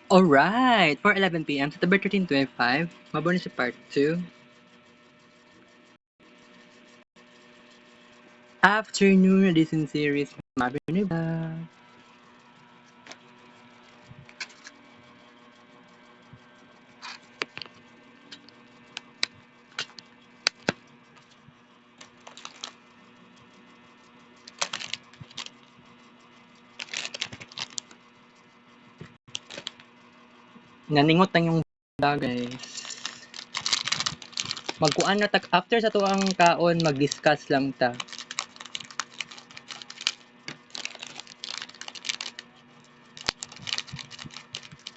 Alright, for 11 p.m. September 13, 2025, mabuhay si part 2. Afternoon edition series, mabuhay ba? Naningot ang yung guys. Magkuan na tag after sa tuang kaon, mag-discuss lang ta.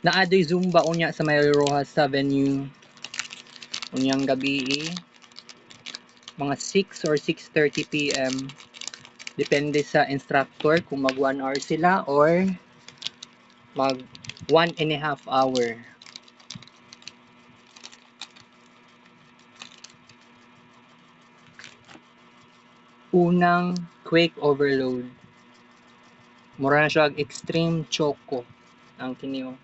Naadoy Zumba unya sa may Rojas Avenue. Unyang gabi, mga 6 or 6:30 p.m. Depende sa instructor kung mag 1 hour sila or mag 1.5 hour. Unang Quake Overload. Mura na siya extreme choco ang kiniyo.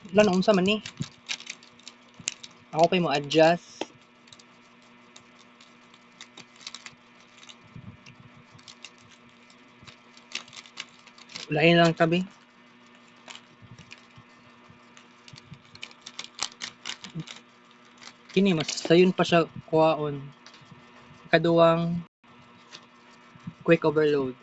Wala na unsa man ni. Ako pa'y mo adjust. Lain lang tabi. Kini mas sayon pa siya kuhaon. Kaduwang Quick Overload.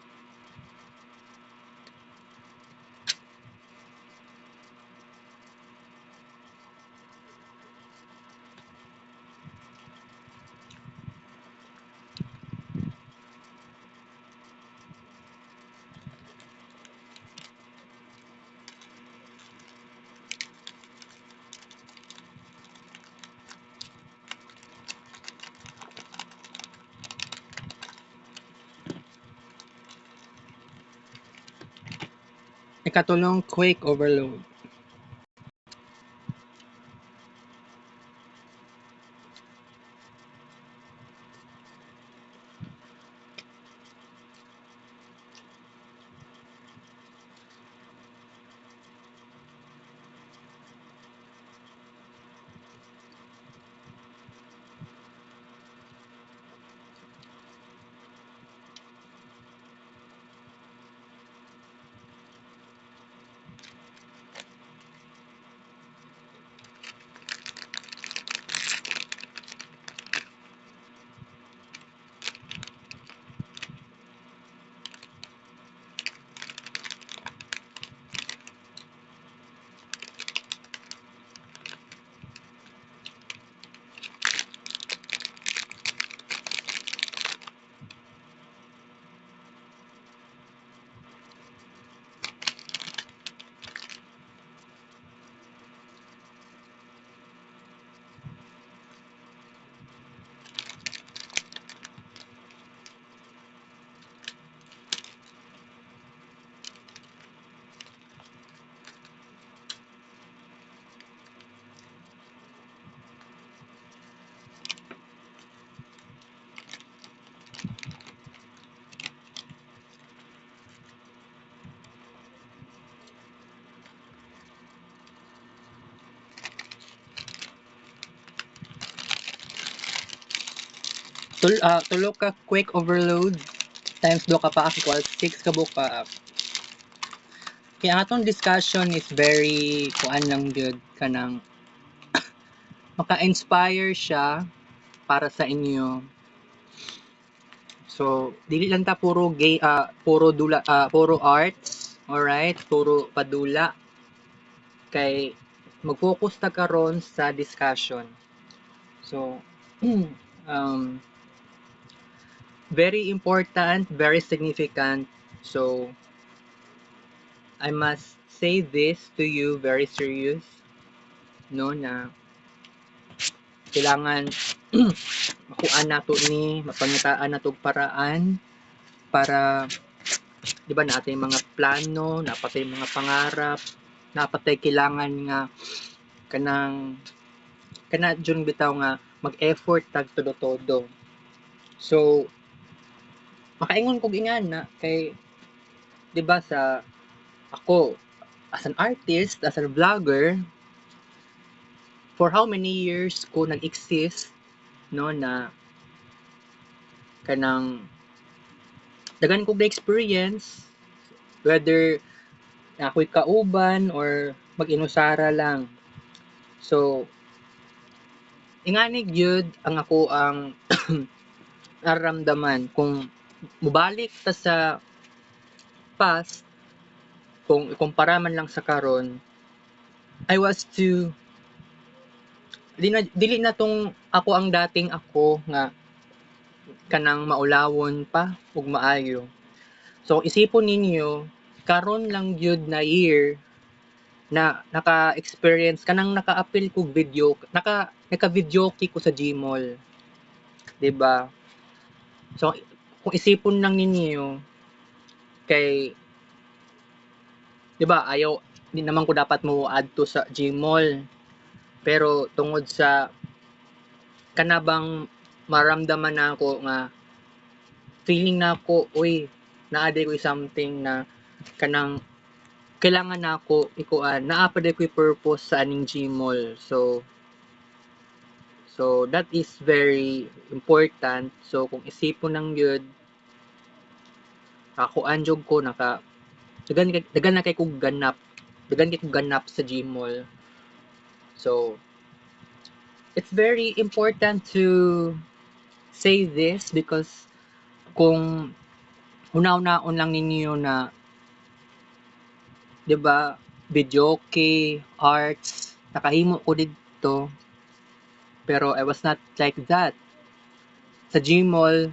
Ikatulong Quick Overload. Tulo ka Quick Overload times do ka pa equal 6 ka buka. Kaya ang atong discussion is very kuan lang gyud kanang maka-inspire siya para sa inyo. So, dili lang ta puro puro arts, Alright, puro padula. Kay mag-focus ta karon sa discussion. So, um, very important, very significant. So, I must say this to you very serious, no, na kailangan makuan nato ni, mapangitaan nato paraan para, di ba, natin mga plano, napatay mga pangarap, napatay kailangan nga kanang kana jud bitaw nga mag-effort tag todo-todo. So, makaingon kog ingana kay, di ba, sa ako as an artist, as a vlogger, for how many years ko nag-exist, no, na kanang dagan kog experience, whether na ako'y kauban or mag-inusara lang. So, ingani gyud ang ako ang nararamdaman kung mubalik ta sa past, kung ikumpara man lang sa karon, I was to dili na tong ako ang dating ako nga kanang maulawon pa ug maayo. So isipon ninyo, karon lang gyud na year na naka-experience kanang naka-appeal kog video, naka-videoke ko sa Gmall, 'di ba? So kung isipon lang ninyo kay, 'di ba, ayaw di naman ko dapat mo add to sa Gmall, pero tungod sa kanabang maramdaman na ako nga feeling na ako, uy, naa ko something na kanang kailangan na ako ikuan, naa pa ko'y purpose sa aning Gmall. So that is very important. So kung isipon nang gyud, ako anjog ko naka dagan na kay kog ganap. Dagan kay kog ganap sa Gmall. So it's very important to say this because kung hunaw-naon lang ninyo na, 'di ba, videoke, arts, nakahimo ko didto, pero I was not like that. Sa Gmall,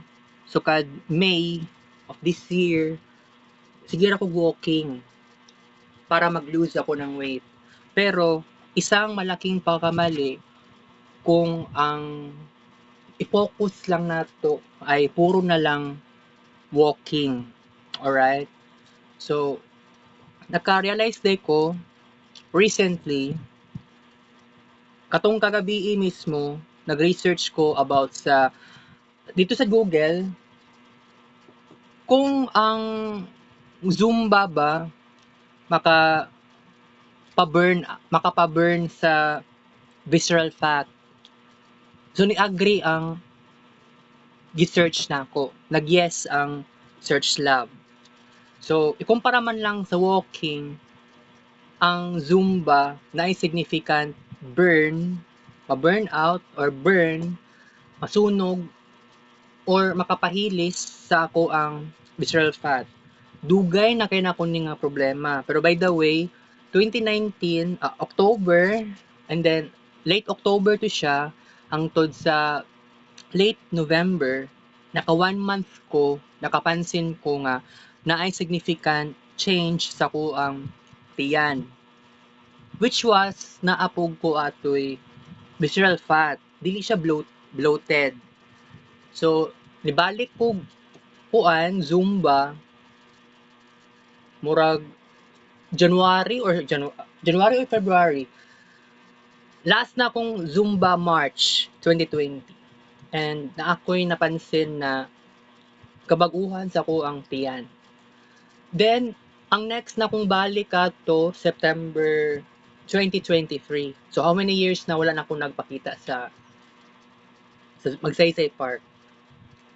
sukad May of this year, sige ra ko walking para mag-lose ako ng weight. Pero isang malaking pagkamali kung ang i-focus lang nato ay puro na lang walking. Alright? So, naka-realize day ko recently, katong kagabi mismo, nag-research ko about sa dito sa Google kung ang Zumba ba maka makapaburn sa visceral fat. So ni-agree ang gi-search nako. Nag-yes ang search lab. So ikumpara man lang sa walking, ang Zumba na ay significant burn, ma-burn out or burn, masunog or makapahilis sa ako ang visceral fat. Dugay na kay nako ni nga problema. Pero by the way, 2019 October, and then late October to siya hangtod sa late November, naka 1 month ko nakapansin ko nga naay significant change sa ko ang tiyan, which was naapog ko atoy visceral fat, dili siya bloated. So nibalik ko kuan Zumba murag January or February. Last na akong Zumba March 2020. And na ako'y napansin na kabaguhan sa ko ang tiyan. Then, ang next na kong balik ato September 2023. So how many years na wala na akong nagpakita sa Magsaysay Park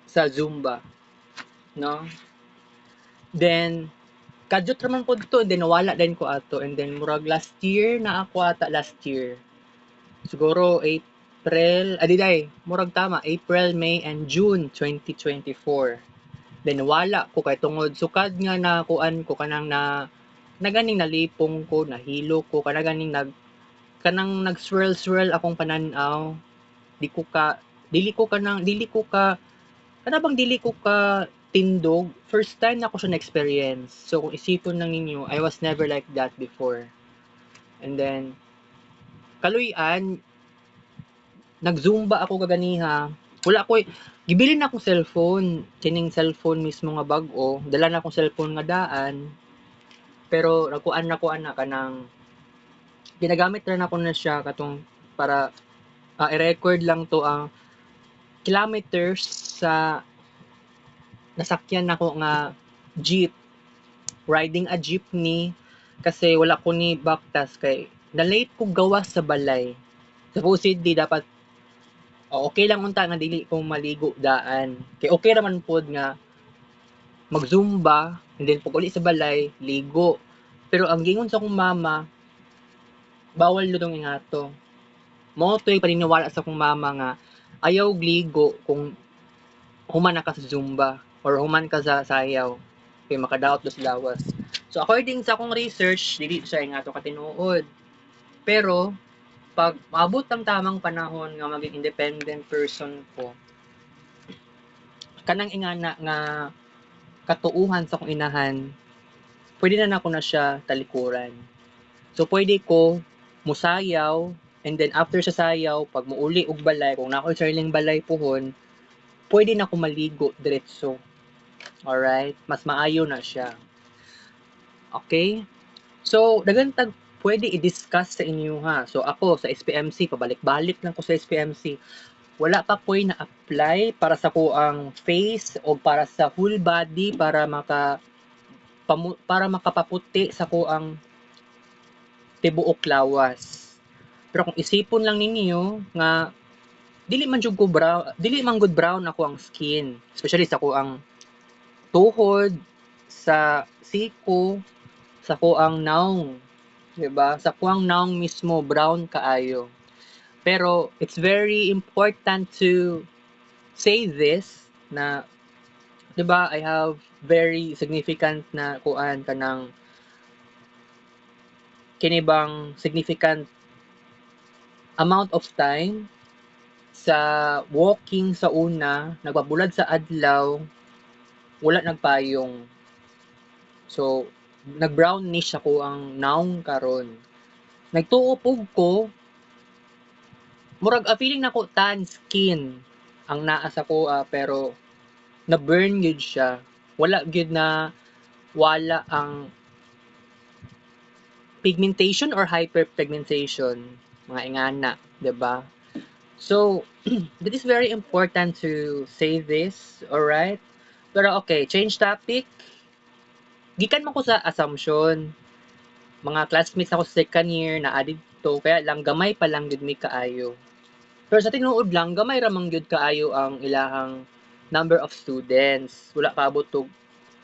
sa Zumba, no? Then kadyot raman po dito, and then nawala din ko ato, and then murag last year na ako ata last year. Siguro April, murag tama, April, May, and June 2024. Then wala ko kay tungod sukad nga na kuan ko kanang na naganing nalipong ko, nahilo ko, kanang nag-swirl akong pananaw. Dili ko tindog. First time na ko siya na-experience. So kung isipon lang ninyo, I was never like that before. And then kaluy-an, nag-zumba ako kaganiha. Wala ko gibilin na akong cellphone, kining cellphone mismo nga bag-o, dala na akong cellphone nga daan. Pero nakuan na kanang ginagamit ra na ko na siya katong para i-record lang to ang kilometers sa nasakyan nako nga jeep, riding a jeepney kasi wala ko ni baktas kay na-late ko gawas sa balay. Supposedly dapat okay lang unta nga dili ko maligo daan. Kay okay raman pod nga mag-zumba and then pag uli sa balay, ligo. Pero ang gingon sa akong mama, bawal ludong ingato. Mao to'y paniniwala sa akong mama nga ayaw ligo kung human na ka sa zumba or human ka sa sayaw kay makadaot dos lawas. So according sa akong research, dili siya ingato katinuod. Pero pag maabot ang tamang panahon nga maging independent person ko, kanang ingana nga katuuhan sa akong inahan, pwede na nako na siya talikuran. So pwede ko musayaw and then after sa sayaw, pag muuli og balay, kung nako'y sariling balay pohon, pwede na ko maligo diretso. Alright? Mas maayo na siya. Okay? So, daghan tag pwede i-discuss sa inyo ha. So, ako sa SPMC, pabalik-balik lang ko sa SPMC. Wala pa ko'y na-apply para sa kuang face o para sa full body para makapaputi sa kuang tibuok lawas. Pero kung isipon lang ninyo nga dili man good brown ako ang skin, especially sa kuang tuhod, sa siko, sa kuang naong, 'di ba? Sa kuang naong mismo brown kaayo. Pero it's very important to say this na 'di ba I have very significant na kuan kanang kini bang significant amount of time sa walking sa una, nagbabulad sa adlaw, wala nagpayong. So, nag-brownish ako ang naong karon. Nagtuo pug ko, murag feeling nako tan skin ang naa sa kuha pero na-burn gyud siya. Wala gyud na wala ang pigmentation or hyperpigmentation, mga ingana, 'di ba? So, it is very important to say this, alright? Pero okay, change topic. Gikan man ko sa assumption. Mga classmates ako sa second year na didto, kaya lang gamay pa lang gyud mi kaayo. Pero sa tinuod lang, gamay ra man gyud kaayo ang ilahang number of students. Wala kaabot og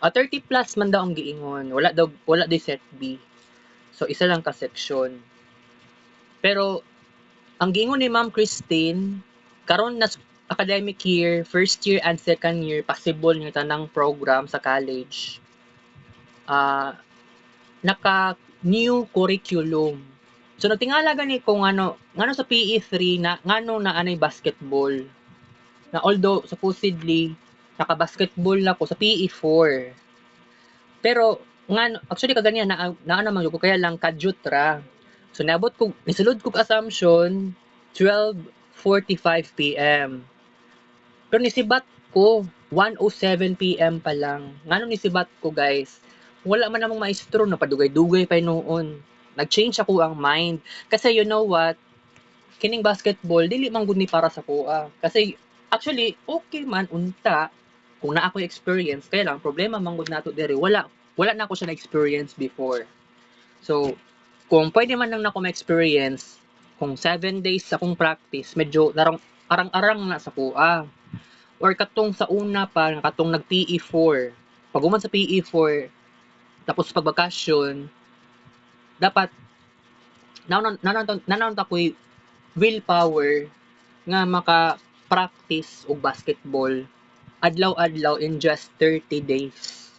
30 plus man daw ang giingon. Wala daw set B. So isa lang ka section. Pero ang giingon ni Ma'am Christine, karon na academic year, first year and second year, possible nga tanang program sa college. Naka new curriculum. So nagtingala gani ko ngano sa PE3 na ngano na anay basketball. Na although supposedly naka-basketball na ko sa PE4. Pero ngano actually kaganiya na naman ko kaya lang kadyut ra. So nisulod ko assumption 12:45 PM. Pero nisibat ko 1:07 PM pa lang. Ngano nisibat ko guys? Wala man namang maestro na padugay-dugay pa noon. Nag-change ako ang mind. Kasi you know what? Kining basketball, dili man gud ni para sa kuha. Kasi actually, okay man unta kung naa ko experience. Kaya lang, problema man gud nato diri. Wala na ako siya na-experience before. So, kung pwede man lang na ako ma-experience, kung 7 days akong practice, medyo arang-arang na sa kuha. Or katong sa una pa, katong nag-PE4. Pag sa PE4, tapos pag bakasyon, dapat nanon ta ko'y willpower nga maka-practice og basketball adlaw-adlaw in just 30 days.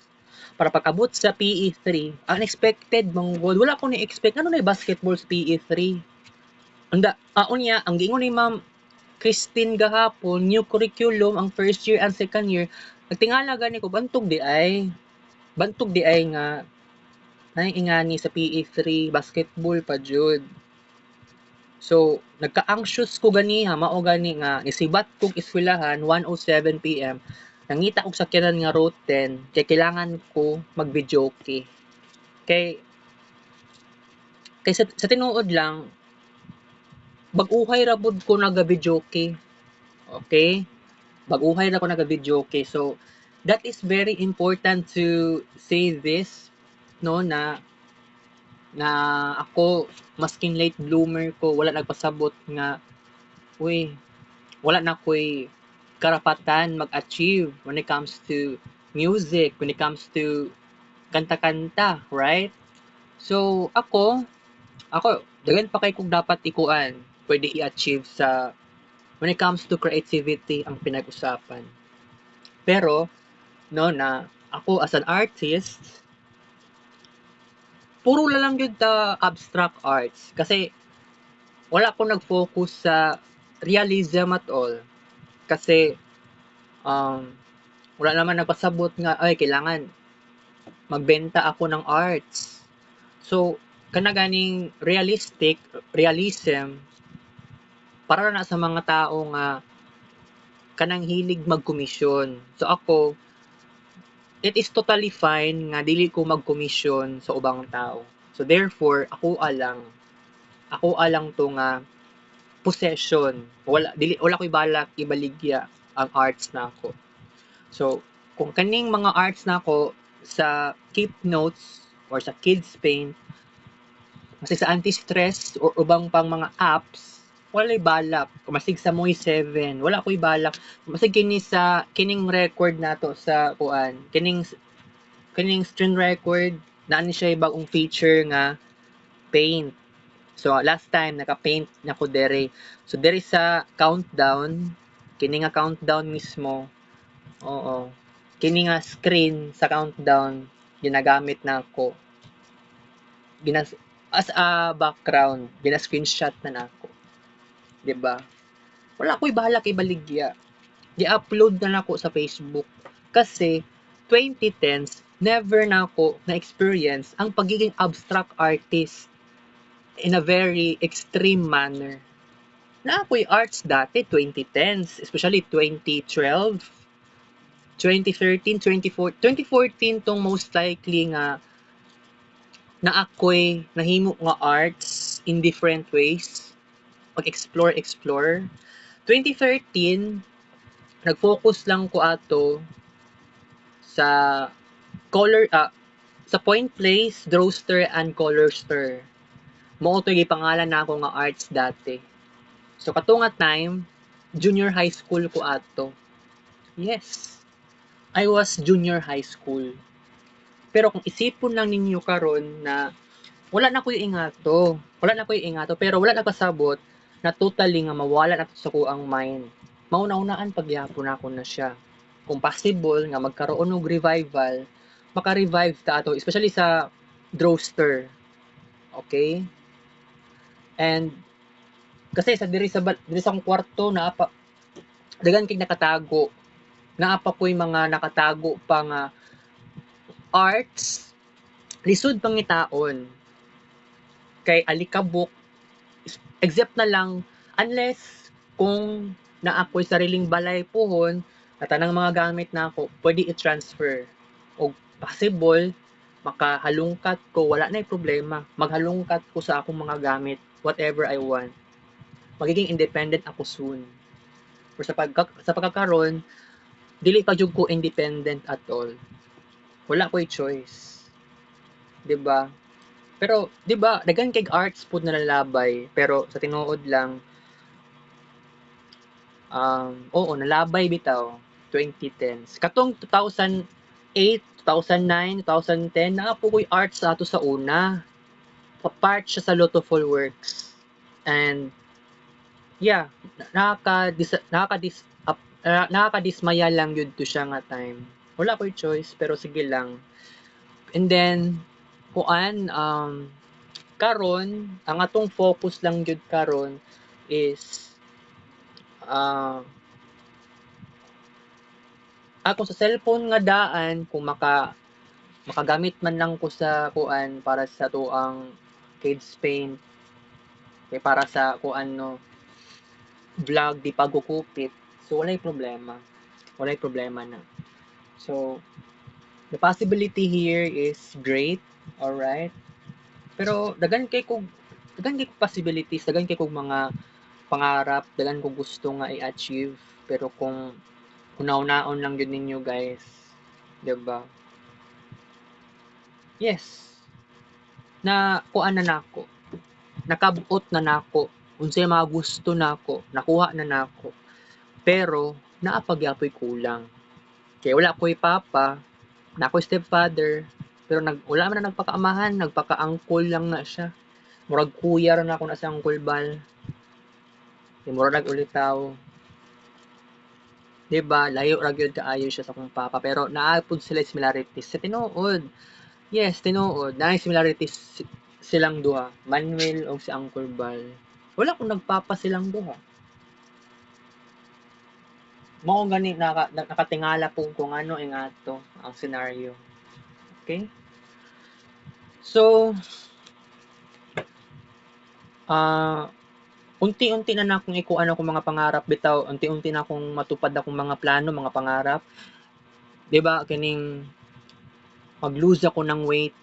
para pagabot sa PE3, unexpected manggod. Wala ko ni-expect ano na basketball sa PE3. Unya, ang giingon ni Ma'am Christine gahapon, new curriculum ang first year and second year. Nagtingala gani ko bantog di ay. Bantog di ay nga ingani sa PE3 basketball pa jud. So, nagka-anxious ko gani ha, mao gani nga nisibat kog eskwelahan 1:07 PM. Nangita og sakyanan nga route 10 kay kailangan ko mag-videoke. Kay sa tinuod lang bag-uhay ra pud ko naga-videoke. Okay? Bag-uhay ra ko naga-videoke. So, that is very important to say this no na ako masking late bloomer ko wala nagpasabot nga uy wala na ko'y karapatan mag-achieve when it comes to music, when it comes to kanta-kanta, right? So, ako, dagan pa kay kung dapat ikuan, pwede i-achieve sa when it comes to creativity ang pinag-usapan. Pero, no, na ako as an artist, puro na lang yun ta abstract arts. Kasi, wala ko nag-focus sa realism at all. Kasi, wala naman nagpasabot nga, ay, kailangan magbenta ako ng arts. So, kana ganing realism, para na sa mga tao nga kanang hilig magkomisyon. So ako, it is totally fine nga dili ko magkomisyon sa ubang tao. So therefore, ako alang to nga possession. Wala ko ibalak ibaligya ang arts nako. So, kung kaning mga arts nako sa Keep Notes or sa Kids Paint, kasi sa anti-stress or ubang pang mga apps, wala'y balak. Masig sa Moy 7, wala ko'y balak. Masig kining record nato sa kuan, kining screen record, naani siya bagong feature nga paint. So last time naka-paint na ko dere. So dere sa countdown, kini nga countdown mismo. Oo. Kini nga screen sa countdown ginagamit na ako. As a background, gina-screenshot na nako. 'Di ba? Wala ko'y bahala kay baligya. Gi-upload na nako sa Facebook kasi 2010s never na ako na-experience ang pagiging abstract artist in a very extreme manner. Na ako'y arts dati 2010s, especially 2012, 2013, 2014 tong most likely nga na ako'y nahimo nga arts in different ways. Pag-explore. 2013, nag-focus lang ko ato sa sa Point Place, Drawster, and Colorster. Mao to gipangalan na ako nga arts dati. So kato nga time, junior high school ko ato. Yes. I was junior high school. Pero kung isipon lang ninyo karon na wala na ko'y ingato. Pero wala nagpasabot na totally nga mawala na sa kuang mind. Mauna-unaan pagyapon ako na siya. Kung possible nga magkaroon og revival, maka-revive ta ato, especially sa Drawster. Okay? And kasi sa diri sa akong kwarto na pa dagan kay nakatago. Naapa ko'y mga nakatago pa nga arts lisod pangitaon kay alikabok except na lang unless kung na ako'y sariling balay pohon na tanang mga gamit na ako pwede i-transfer o possible makahalungkat ko wala na problema maghalungkat ko sa akong mga gamit whatever I want magiging independent ako soon pero sa pagkakaroon dili pa jud ko independent at all wala ko'y choice 'di ba pero 'di ba daghan kay arts pud nalalabay pero sa tinuod lang oo nalabay bitaw 2010s katong 2008 2009 2010 naa po ko'y arts sa ato sa una part siya sa Lotoful Works and yeah nakakadismaya lang yun to siya nga time wala ko'y choice pero sige lang And then kuan karon ang atong focus lang jud karon is ako sa cellphone nga daan kung makagamit man lang ko sa kuan para sa tuang kids paint kay para sa kuan no vlog di pagkukupit, so walay problema na. So the possibility here is great, all right, pero dagan kay kog possibilities, dagan kay kog mga pangarap, dagan kog gusto nga i-achieve, pero kung hunaw-naon lang yun ninyo guys, 'di ba? Yes, na kuan na nako, nakabot na nako, unsay mga gusto nako, nakuha na nako. Pero naa pa gyapon kulang. Kay wala ko'y papa, na ako'y stepfather, pero wala man na nagpakaamahan, nagpaka-uncle lang na siya. Murag kuya ra na ako na sa Uncle Bal. Murag nag-ulitaw. 'Di ba? Layo ra gyud kaayo siya sa akong papa, pero naa pud sila similarities sa tinuod. Yes, tinuod. Naay similarities silang duha, Manuel o si Uncle Bal. Wala kung nagpapa silang duha. Mao gani nakatingala po kung ano nga to ang scenario. Okay? So, unti-unti na akong ikuan akong mga pangarap bitaw, unti-unti na akong matupad akong mga plano, mga pangarap. 'Di ba kining mag-lose ako ng weight,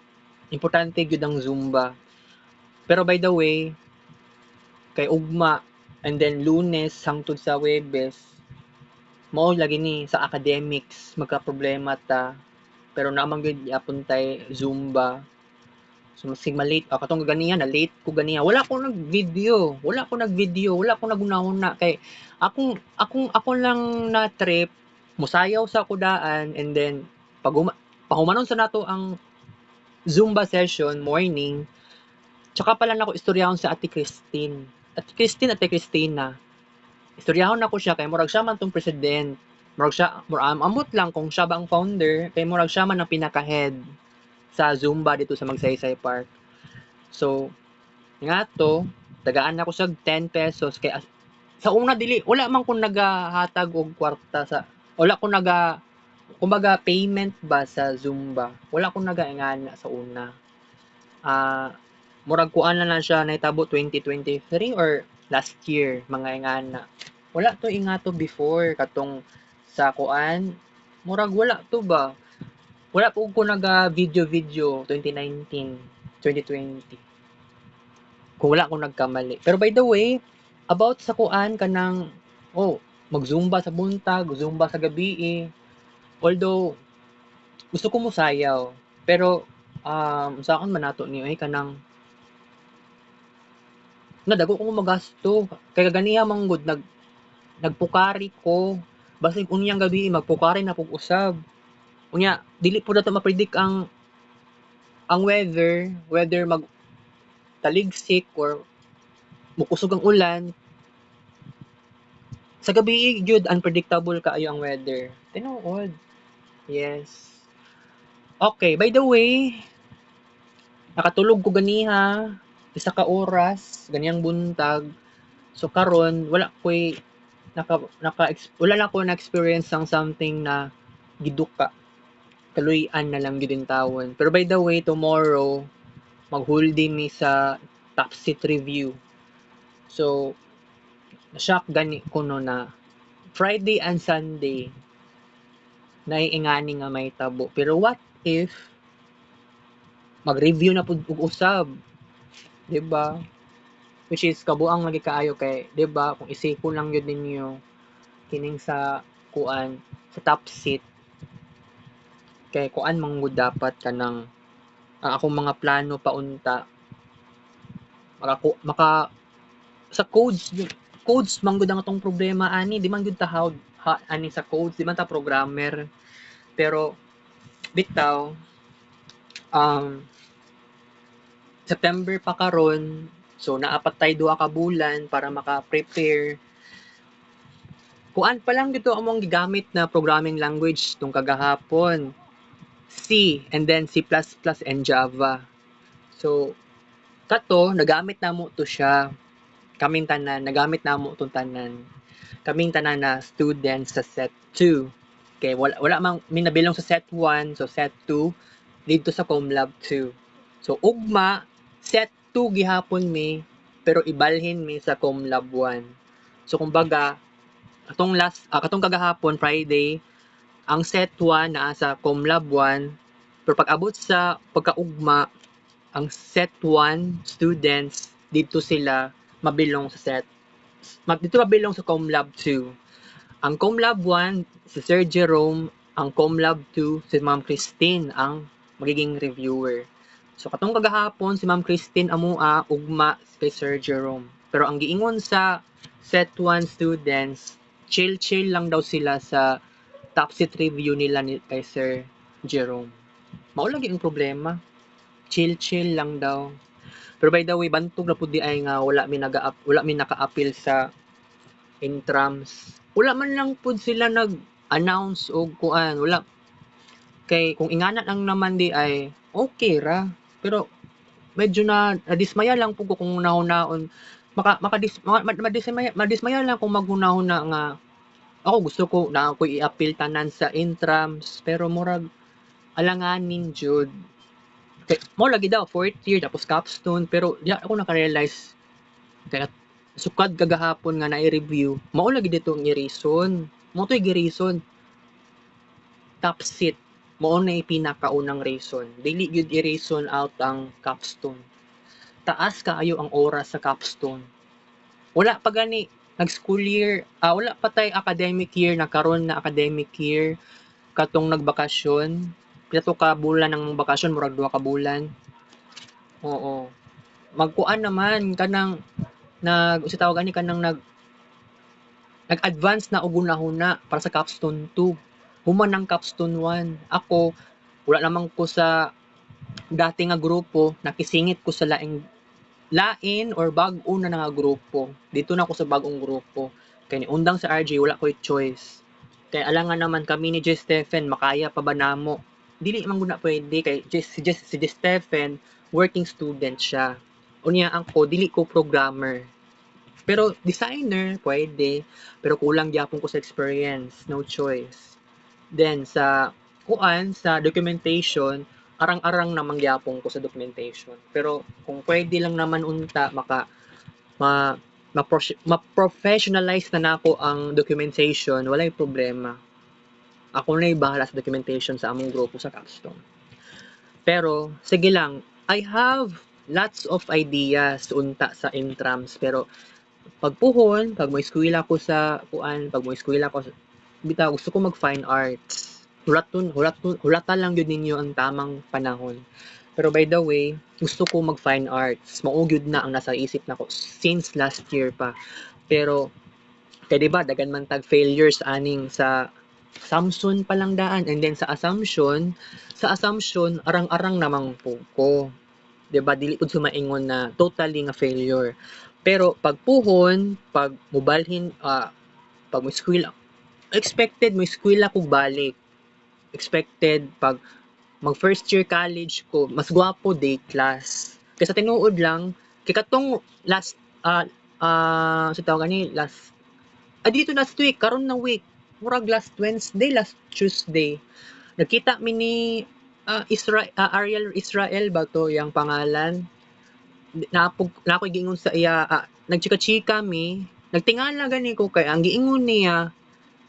importante gyud ang Zumba. Pero by the way, kay ugma and then Lunes hangtod sa Huwebes, mao lagi ni sa academics magka-problema ta. Pero naman gyud yapon tay Zumba. So masig ma-late ako katong ganiya na late ko ganiya. Wala ko nag-video, wala ko nagunahuna kay ako lang na trip mosayaw sa kudaan and then pag pahumanon sa nato ang Zumba session morning, tsaka pala nako istoryahon sa Ate Christine. Ate Christina. Istoryahon nako siya kay murag siya man tong president. Amot lang kung siya ba ang founder kay murag siya man ang pinaka-head sa Zumba dito sa Magsaysay Park. So, nga to, tagaan ako sa 10 pesos kay sa una dili wala man ko nagahatag og kwarta sa wala ko kumbaga payment ba sa Zumba. Wala ko nagaingana sa una. Murag kuan na siya nahitabo 2023 or last year mga ingana. Wala to ingato before katong sa kuan. Murag wala to ba? Wala po ko video 2019, 2020. Kung wala akong nagkamali. Pero by the way, about sa kuan kanang mag-zumba sa buntag, zumba sa gabi. Although gusto ko mosayaw, pero sa akin man nato ni kanang nadago ko magasto kay ganiya manggod nagpukari ko basig unyang gabi magpukari na pug usab. Unya, dili po nato ma-predict ang whether mag taligsik or mukusog ang ulan. Sa gabi gyud unpredictable kaayo ang weather. Tinuod. Yes. Okay, by the way, nakatulog ko ganiha isa ka oras, ganiyang buntag. So karon wala na ko na-experience ang something na giduka. Kaluy-an na lang gyud tawon. Pero by the way, tomorrow mag-holding mi sa top seat review. So na-shock gani ko no na Friday and Sunday naiingani nga may tabo. Pero what if mag-review na pud og usab, 'di ba? Which is kabuang lagi kaayo kay 'di ba kung isipon lang gyud ninyo kining sa kuan sa top seat kay kuan manggod dapat kanang ang akong mga plano paunta maka sa codes manggod ang atong problema ani di man gyud ta ani sa codes di man ta programmer pero bitaw September pa karon so naapat tay duha ka bulan para maka-prepare kuan pa lang dito among gigamit na programming language tung kagahapon C, and then C++ and Java. So, kato, nagamit na mo to siya. Kaming tanan, nagamit na mo itong tanan. Kaming tanan na students sa set 2. Okay, wala mang minabilong sa set 1, so set 2 dito sa ComLab 2. So ugma set 2 gihapon mi pero ibalhin mi sa ComLab 1. So kumbaga katong kagahapon Friday ang set 1 naa sa ComLab 1 pero pag abot sa pagkaugma ang set 1 students dito sila mabilong sa dito mabilong sa ComLab 2. Ang ComLab 1 si Sir Jerome, ang ComLab 2 si Ma'am Christine ang magiging reviewer. So katong kagahapon si Ma'am Christine amua ugma kay Sir Jerome. Pero ang giingon sa set 1 students, chill lang daw sila sa top seat review nila kay Sir Jerome. Mao lagi ang problema. Chill lang daw. Pero by the way, bantog na pud di ay nga wala mi naka-appeal sa intrams. Wala man lang pud sila nag-announce og kuan, wala. Kay kung ingana lang naman di ay okay ra. Pero medyo na nadismaya lang pud ko kung nahuna-on madismaya lang kung maghunahuna nga ako gusto ko na ako i-appeal tanan sa intrams pero murag alanganin jud. Kay mo lagi daw fourth year tapos capstone pero di ako naka-realize kaya sukad kagahapon nga na-review mao lagi dito ang i-reason mo to i-reason top seat mao na pinakaunang reason dili gyud i-reason out ang capstone taas kaayo ang oras sa capstone wala pa gani nag school year wala pa tay academic year na karon na academic year katong nagbakasyon pila ka bulan ng bakasyon murag 2 ka bulan oo magkuan naman kanang unsa tawag ani kanang nag-advance na og hunahuna para sa capstone 2 human ng capstone 1 ako wala namang ko sa dati nga grupo nakisingit ko sa lain or bag-o na nga grupo dito na ako sa bagong grupo kay ni undang sa RJ wala ko'y choice kay alangan naman kami ni J. Stephen makaya pa ba namo dili man gud na pwede kay si J. Stephen working student siya unya ako dili ko programmer pero designer pwede pero kulang gyapon ko sa experience no choice then sa documentation arang-arang na mangyapon ko sa documentation pero kung pwede lang naman unta ma-professionalize na nako ang documentation walay problema ako na bahala sa documentation sa among grupo sa capstone pero sige lang I have lots of ideas unta sa intrams pero pagpuhon pag mo eskwela ko sa pag mo eskwela ko bitaw gusto ko mag fine arts hulatan lang yun ninyo ang tamang panahon pero by the way gusto ko mag fine arts mao gyud na ang nasa isip nako since last year pa pero kay diba dagan man tag failures aning sa Samson pa lang daan and then sa assumption arang-arang namang po ko diba dili pud sumaingon na totally nga failure pero pagpuhon pag mobalhin pag mo eskwela expected mo eskwela kog balik expected pag mag first year college ko mas gwapo day class kay sa tinuod lang kay katong last sa tawag ani dito last week karon na week murag last Wednesday last Tuesday nagkita mi ni Ariel Israel ba to yang pangalan na ako giingon sa iya nagchika-chika mi nagtingala gani ko kay ang giingon niya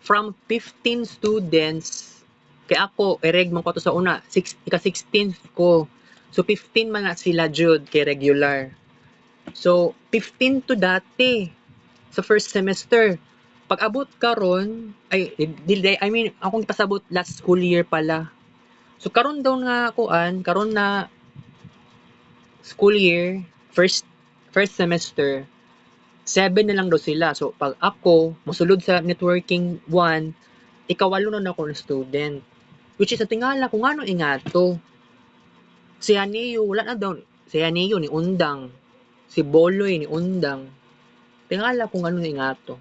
from 15 students kay ako ereg man ko to sa una ika 16th ko so 15 man na sila jud kay regular so 15 to dati sa first semester pag abot karon I mean akong pasabot last school year pala so karon daw nga karon na school year first semester 7 na lang daw sila so pag ako mosulod sa networking 1 ikawalo na ako na student which is tingala kung ano ingato si Aniyo wala na daw si Aniyo ni undang si Boloy ni undang tingala kung ano ingato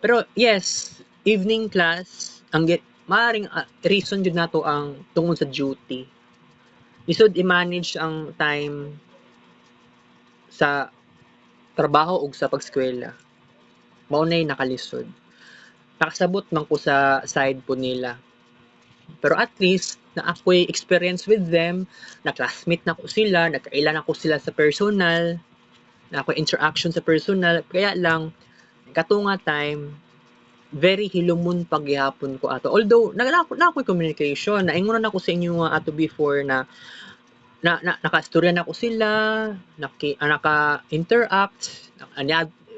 pero yes evening class ang maaring reason jud nato ang tungod sa duty. Lisod i-manage ang time sa trabaho ug sa pag-eskwela. Mao nay nakalisod. Nakasabot man ko sa side po nila. Pero at least na ako'y experience with them, na classmate na ko sila, nagkaila na ko sila sa personal, na ako'y interaction sa personal, kaya lang katunga time very hilumon pagyapon ko ato. Although na ako'y communication, naingon na ako sa inyo ato before na nakastorya na ko sila, naka-interact,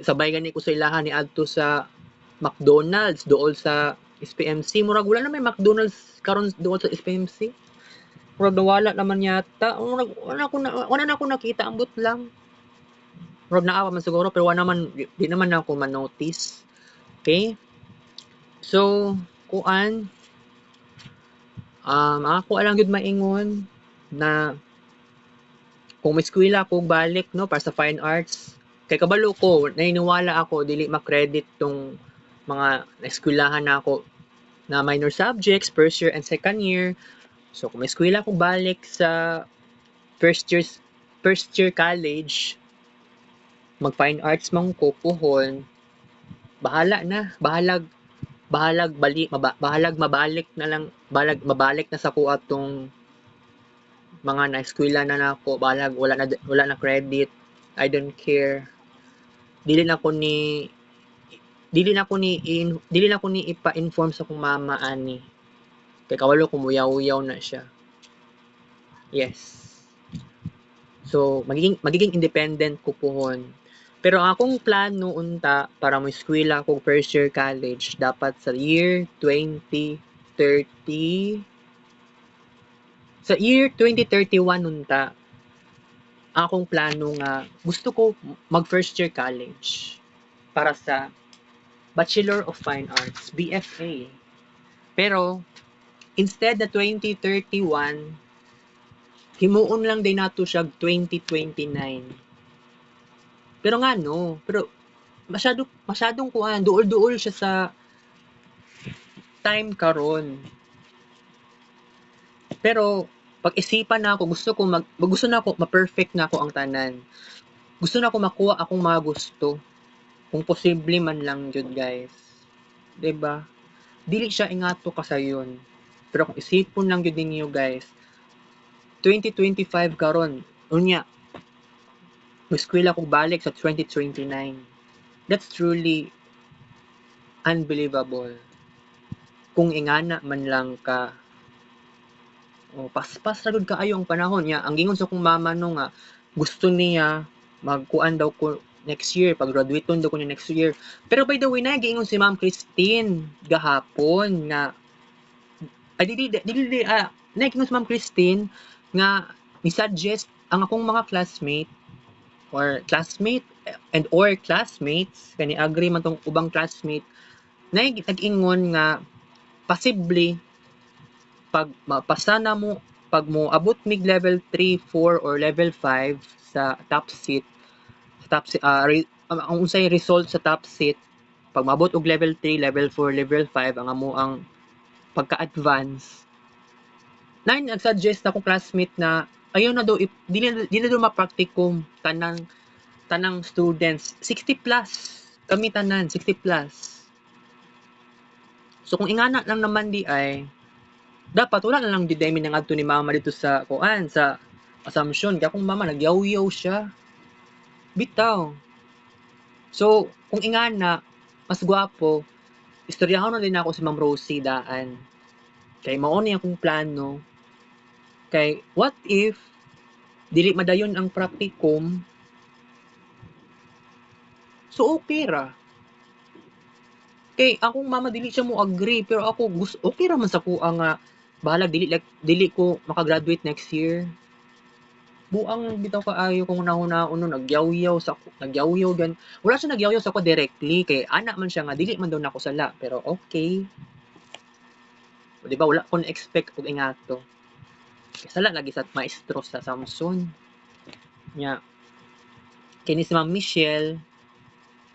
sabay gani ko sa ilahan ni adto sa McDonald's dool sa SPMC. Murag wala na may McDonald's karon dool sa SPMC. Murag nawala naman yata. Murag wala na ako nakita, ambot lang. Murag naawa man siguro pero wala naman, di naman ako man-notice. Okay? So, kuan, ako alang gud maingon na kung may eskwela ako balik no para sa fine arts, kay kabalo ko naniniwala ako dili ma-credit tong mga eskwelahan na ako na minor subjects first year and second year. So kung may eskwela ako balik sa first year college, mag fine arts man ko puhon, bahala na, bahalag mabalik na lang, mabalik na sa ko atong mga na-eskwela na nako, balag wala na credit. I don't care. Dili na ko ni ipa-inform sa kong mama ani. Kay kawalo ko muyaw-uyaw na siya. Yes. So magiging independent ko pohon. Pero ang akong plano unta para mo eskwela ko first year college dapat sa year 2030. Sa year 2031 unta, akong plano nga gusto ko mag first year college para sa Bachelor of Fine Arts, BFA. Pero instead na 2031, himuon lang din nato siya 2029. Pero nga no, pero masyadong kuan, duol-duol siya sa time karon. Pero pag-isipan na ako, gusto na ako ma-perfect na ako ang tanan. Gusto na ako makuha akong mga gusto. Kung posible man lang jud, guys. 'Di ba? Dili siya ingato kasayon. Pero kung isipon lang jud ninyo, guys, 2025 karon, unya, eskwela ko balik sa 2029. That's truly unbelievable. Kung ingana man lang ka, paspas ra gud kaayo ang panahon niya. Ang gingon sa kong mama no nga gusto niya magkuan daw ko next year, pag-graduate daw ko niya next year. Pero by the way, nagiingon si Ma'am Christine gahapon nga nagiingon si Ma'am Christine nga ni-suggest ang akong mga classmate or classmates kani agree man tong ubang classmate nag-ingon nga possibly pag mapasa na mo, pag mo abot mig level 3, 4 or level 5 sa top seat, ang unsay result sa top seat, pag mabot og level 3, level 4, level 5 ang amo ang pagka-advance. Nag-suggest akong classmate na ayaw na daw dili na daw ma-practicum tanang students 60 plus kami tanan 60 plus. So kung ingana lang naman di ay dapat wala na lang diday minangadto ni mama dito sa kuan sa Assumption kaya kung mama nagyaw-yaw siya bitaw. So kung ingana mas gwapo istoryahon na din ako si Ma'am Rosie daan kay mao ni akong plano kay what if dili madayon ang practicum, so okay ra. Kay akong mama dili siya mo agree pero ako gusto okay ra man sa kuha nga bahala dili ko makagraduate next year. Buang bitaw kaayo kung nahunaon no nagyaw-yaw gan. Wala siya nagyaw-yaw sa ko directly kay ana man siya nga dili man daw nako sala pero okay. O di ba wala ko na-expect og ingato. Kay sala lagi sa maestro sa Samson. Nya kini si Ma'am Michelle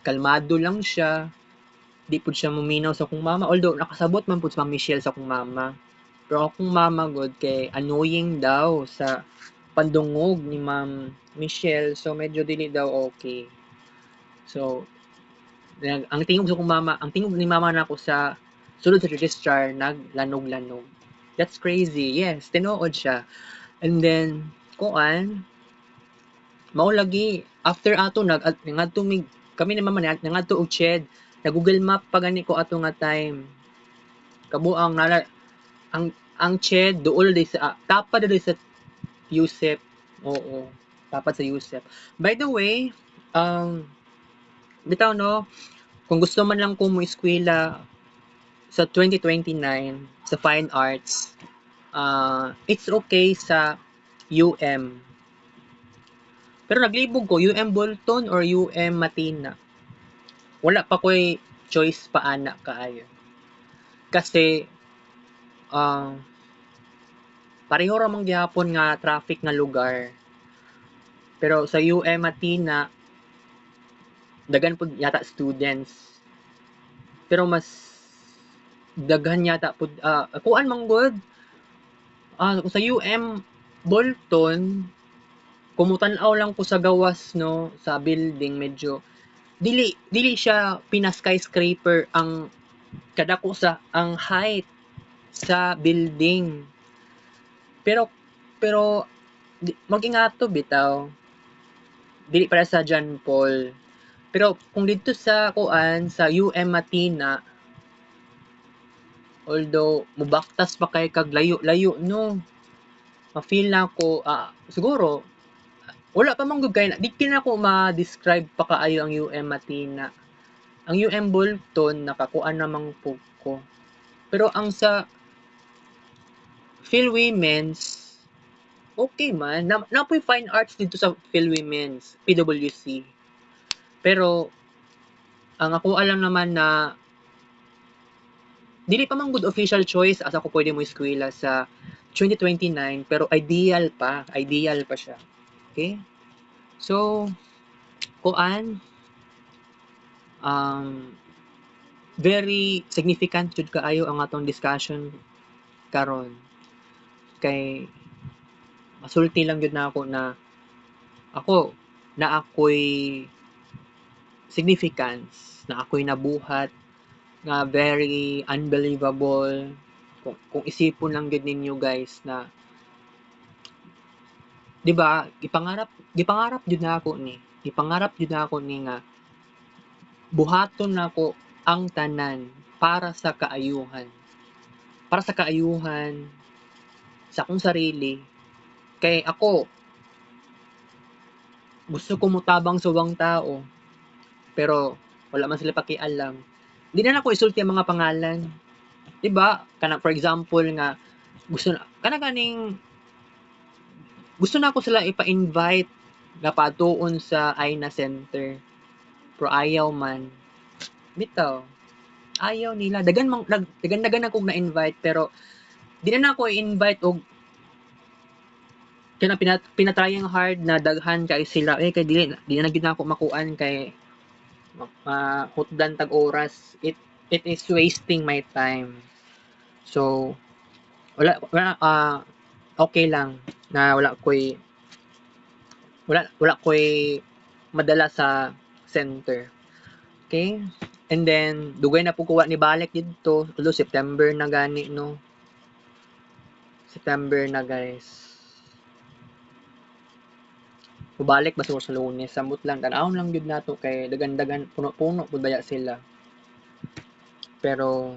kalmado lang siya. di pud siya muminaw sa akong mama, although nakasabot man pud sa Ma'am Michelle sa akong mama. Pero akong mama god kay annoying daw sa pandungog ni Ma'am Michelle, so medyo dili daw okay. So ang tingog sa akong mama, ang tingog ni mama nako sa sulod sa registrar naglanog-lanog. That's crazy. Yes, tinuod siya. And then kuan, mao lagi after ato ngadto mig kami ni mama nangadto og CHED, na Google Map pa gani ko ato nga time. Kabuang nala ang CHED duol di sa tapad di sa USEP. Oo, tapad sa USEP. By the way, bitaw no, kung gusto man lang ko mo eskwela sa 2029 sa Fine Arts, it's okay sa UM. Pero naglibog ko, UM Bolton or UM Matina. Wala pa ko'y choice pa ana kaayo. Kasi, pareho ra mang gihapon nga traffic nga lugar. Pero sa UM Matina, daghan pud yata students. Pero mas daghan yata pud kuan man gud. Sa UM Bolton, kumutan-aw lang ko sa gawas no, sa building medyo dili siya pina-skyscraper ang kadako sa ang height sa building. Pero mag-ingato bitaw. Dili para sa John Paul. Pero kung dito sa kuan sa UM Matina, although mubaktas pa kay kag layo-layo no. Ma-feel na ko siguro wala pa man gud kay di na ko ma-describe pa kaayo ang UM Matina. Ang UM Bolton nakakuan namang pug ko. Pero ang sa Phil Women's okay man. Napoy fine arts dito sa Phil Women's, PWC. Pero ang ako alam naman na dili pa man good official choice asa ko pwede mo eskwela sa 2029 pero ideal pa siya. Okay? So kuan very significant jud kaayo ang atong discussion karon kay masulti lang jud na ako na ako'y significance, na ako'y nabuhat nga very unbelievable. Kung isipon lang gud ninyo guys na 'di ba gipangarap jud na ako ni nga buhaton nako ang tanan para sa kaayuhan sa akong sarili. Kay ako gusto ko motabang sa ubang tao pero wala man sila pakialam. Di na nako isulti ang mga pangalan. 'Di ba? Kana for example nga gusto na ko sila ipa-invite nga patuon sa Aina Center. Pero ayaw man. Bitaw. Ayaw nila. Dagan akong na-invite pero di na ako i-invite og kaya pinatrying hard na daghan kay sila kay di na gid ako makuan kay hutdan tag oras. It is wasting my time. So wala okay lang na wala ko'y madala sa center. Okay? And then dugay na pud kuha ni balik didto, September na gani no. September na guys. Mubalik ba sa Lunes, samot lang tan-awon lang gyud nato kay dagan-dagan puno-puno pud baya sila. Pero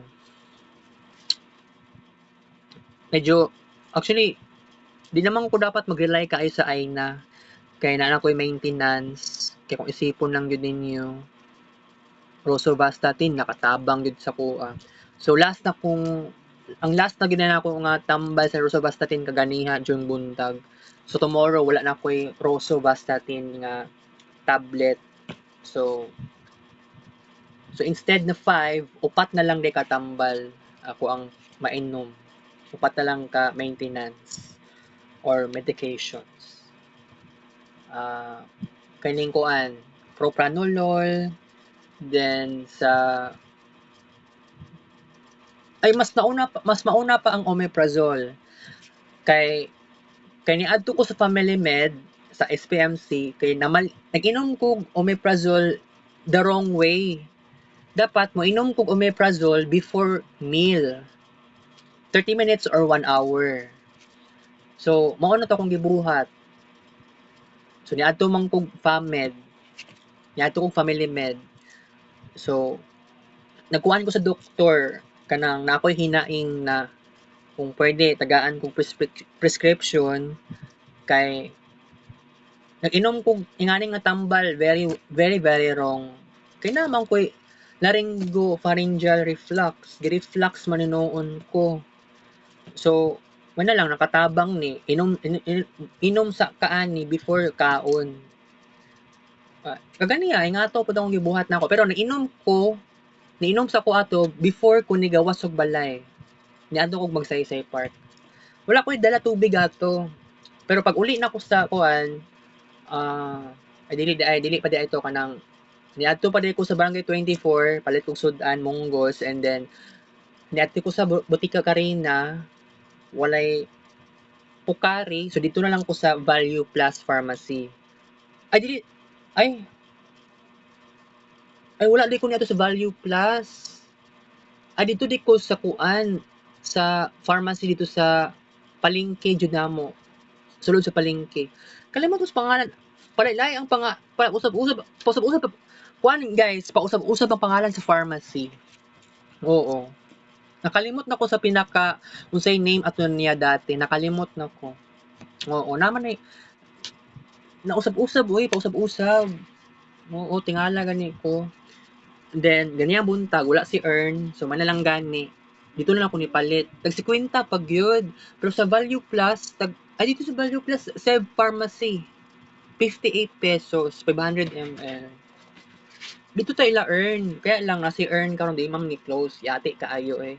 medyo actually di naman ko dapat mag-rely kaayo sa Aina kay naa ko'y maintenance kay kung isipon lang gyud ninyo rosuvastatin nakatabang gyud sa kuha. So ang last na gyud na ako nga tambal sa rosuvastatin kaganiha June buntag. So tomorrow wala na ko'y rosuvastatin nga tablet. So instead na 5, upat na lang di katambal ako ang mainom. Upat na lang ka maintenance or medications. Kaning kuan propranolol, then sa ay mas mauna pa ang omeprazole. Kay niadto ko sa Family Med sa SPMC kay nag-inom ko omeprazole the wrong way. Dapat mo inom kog omeprazole before meal. 30 minutes or 1 hour. So, mao na to akong gibuhat. So, niadto man kog FAMED. Niadto kog Family Med. So, nagkuhan ko sa doktor kanang na ako'y hinaing na kung pwede tagaan kog prescription kay nag-inom kog inganing nga tambal very wrong. Kay naman ko'y laryngopharyngeal reflux, gi-reflux man hinuon ko. So, wala lang nakatabang ni inom sa kaani before kaon. Kaganiya ingato pud akong gibuhat nako pero niinom sa ko ato before ko ni gawas og balay. Niadto kog Magsaysay Park. Wala ko'y dala tubig ato. Pero pag uli na ko sa kuan, dili pa di ito kanang niadto pa di ko sa Barangay 24, palit kog sudan, munggos, and then niadto ko sa Botica Carina, walay Pukari, so dito na lang ko sa Value Plus Pharmacy. Ay dili ay wala di ko niadto sa Value Plus. Ay dito di ko sa kuan sa pharmacy dito sa Palengke jud namo. Sulod sa Palengke. Kalimot ko sa pangalan. Palaylay ang pausab-usab kuan guys, pausab-usab ang pangalan sa pharmacy. Oo. Nakalimot na ko sa pinaka unsay name ato niya dati, nakalimot na ko. Oo, naman ay nausab-usab pausab-usab. Oo, tingala gani ko. Then ganiya buntag wala si Earn, so man lang gani. Dito na lang ko nipalit. Tag 50 pag yun. Pero sa Value Plus, dito sa Value Plus, Seb Pharmacy. 58 pesos, 500 ml. Dito tayo ila Earn. Kaya lang na si Earn karon di mam ni close. Yati kaayo eh.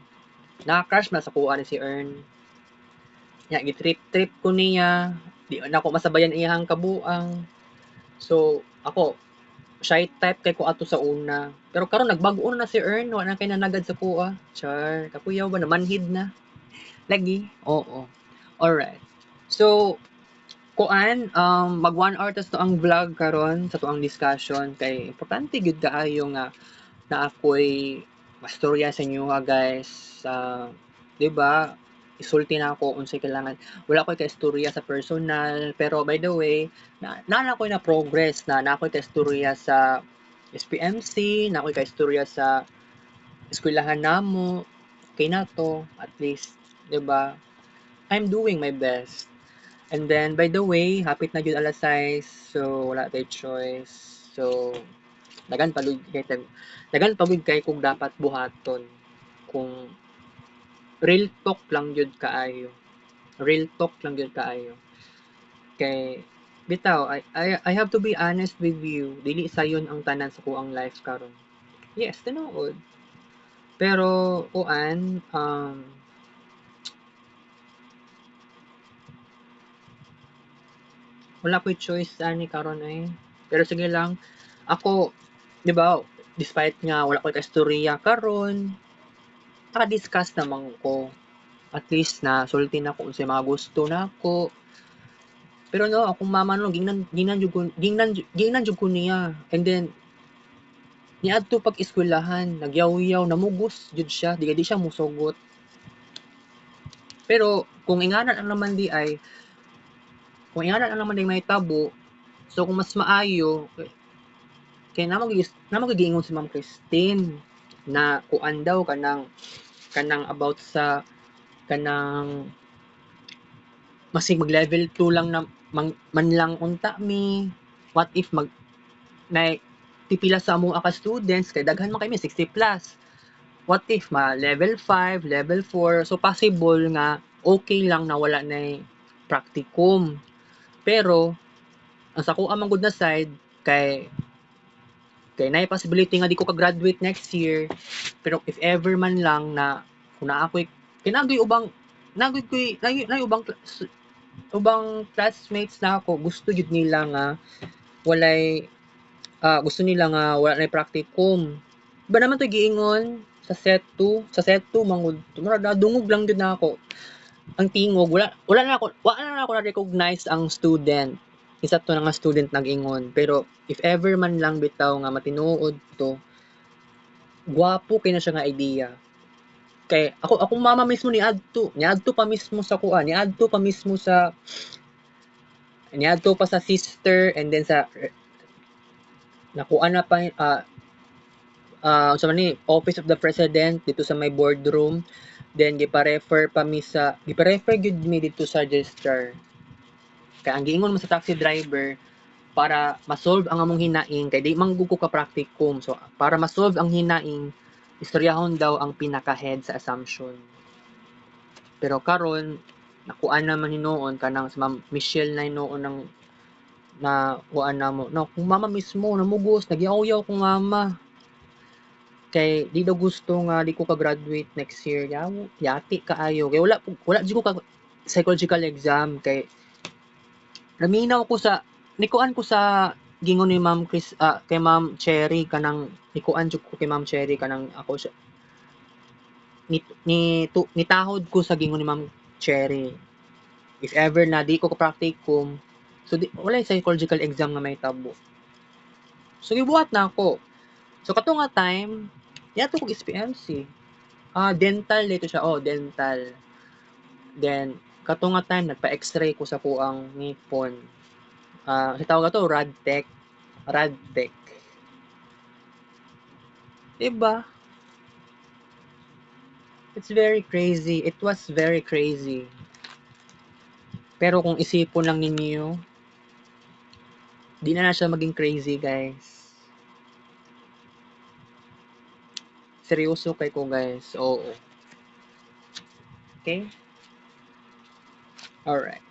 Naka-crash na sa kuha ni si Earn. Ya, gitrip-trip ko niya. Di na ako masabayan iyang kabuang. So, ako, shy type kay ko ato sa una. Pero karon nagbago na si Earn, wala na kay nanagad sa kuha. Char, kakuyaw ba namanhid na? Lagi? Oo. Alright. So, kuan mag 1 hour tas to ang vlog karon sa tuang discussion kay importante gyud kaayo nga na ako'y mastorya sa inyo ha guys. 'Di ba? Isulti na ako unsay kailangan. Wala ko'y kaistorya sa personal, pero by the way, na ko'y na progress na ko'y kaistorya sa SPMC, na ko'y kaistorya sa eskwelahan namo. Okay na to, at least, 'di ba? I'm doing my best. And then, by the way, hapit na jud alas 6, so wala tay choice. So, dagan pagud kay kung dapat buhaton. Kung real talk lang jud kaayo. Real talk lang jud kaayo. Kay bitaw, I have to be honest with you. Dili sayon ang tanan sa kuang life karon. Yes, tinuod. Pero kuan wala ko'y choice ani karon ay. Pero sige lang, ako, 'di ba, despite nga wala ko'y kaistorya karon, naka-discuss naman ko. At least na sulti na ko unsay mga gusto nako. Pero no, akong mama no gingnan jud ko niya. And then niadto pag eskwelahan, nagyaw-yaw, namugos jud siya, di siya musugot. Pero kung ingana lang naman di ay kung ingana lang naman di may tabo, so kung mas maayo kay namo giingon si Ma'am Christine na kuan daw kanang about sa kanang masig mag level 2 lang na man lang unta mi. What if na pipila sa amo ka students kay daghan man kami 60 plus. What if level 5, level 4, so possible nga okay lang na wala na practicum. Pero ang sa kuha man gud na side kay na possibility nga di ko ka-graduate next year. Pero if ever man lang na kung naa ako'y kinagoy ubang classmates na ako gusto jud nila nga gusto nila nga wala na practicum. Ba naman to giingon sa set 2, mangud murag nadungog lang gyud nako. Ang tingog wala na ako na-recognize ang student. Isa to nga student nag-ingon, pero if ever man lang bitaw nga matinuod to, gwapo kay na siya nga idea. Kay akong mama mismo niadto pa mismo sa kuan, niadto pa sa sister, and then sa nakuha na pa sa ni Office of the President dito sa may boardroom, then gipa-refer gyud mi dito sa registrar. Kaya ang giingon mo sa taxi driver, para ma-solve ang among hinaing, kay di man gud ko ka practicum, so para ma-solve ang hinaing, istoryahon daw ang pinaka-head sa assumption. Pero karon nakuha naman hinuon kanang si Ma'am Michelle na hinuon ng na kuan namo na kung mama mismo namugos nagyaw-yaw kong mama kay di daw gusto nga di ko ka graduate next year, yati kaayo kay wala di ko ka psychological exam, kay naminaw ko sa nikuan ko sa gingon ni Ma'am kay Ma'am Cherry kanang nikuan jud ko kay Ma'am Cherry kanang ako siya nitahod ko sa gingon ni Ma'am Cherry, if ever na di ko ka practicum, so wala psychological exam nga may tabo, so gibuhat na ako. So kato nga time yato kog SPMC, dental dito siya, dental. Then kato nga time nagpa-x-ray ko sa kuang ngipon, sa tawag ato Radtech. Diba? It was very crazy. Pero kung isipon lang ninyo, di na siya maging crazy, guys. Seryoso kay ko, guys. Oo. Okay? Alright.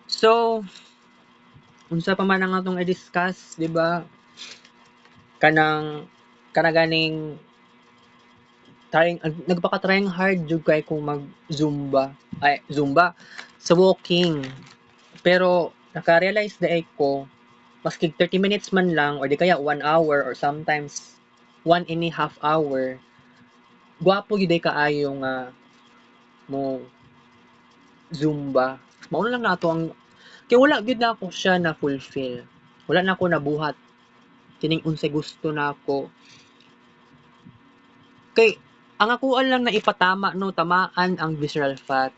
So, unsa pa man ang atong i-discuss, di ba? Ganing nagpaka-trying hard jud kay kung mag-zumba sa walking. Pero naka-realize na ko, maski 30 minutes man lang or di kaya 1 hour or sometimes 1.5 hour, gwapo gyud kaayo nga mo zumba. Mao lang nato ang kay wala gyud na ako siya na fulfill. Wala na ako nabuhat kining unsay gusto nako. Kay ang akuan lang na ipatama tamaan ang visceral fat.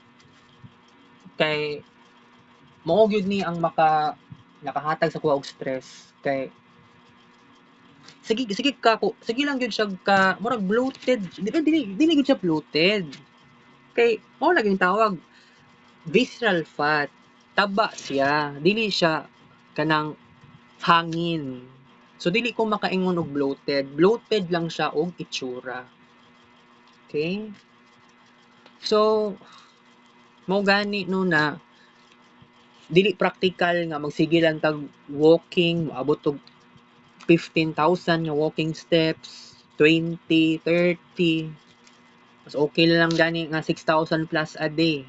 Kay mao gyud ni ang nakahatag sa kuha og stress, kay sige lang gyud siya ka murag bloated, dili gyud siya bloated, kay mao lagi yung tawag visceral fat, taba siya, dili siya kanang hangin. So dili ko makaingon og bloated lang siya og itsura. Okay? So mao gani na dili practical nga magsigilan tag walking, maabot og 15,000 nga walking steps, 20, 30. Mas okay lang gani nga 6,000 plus a day.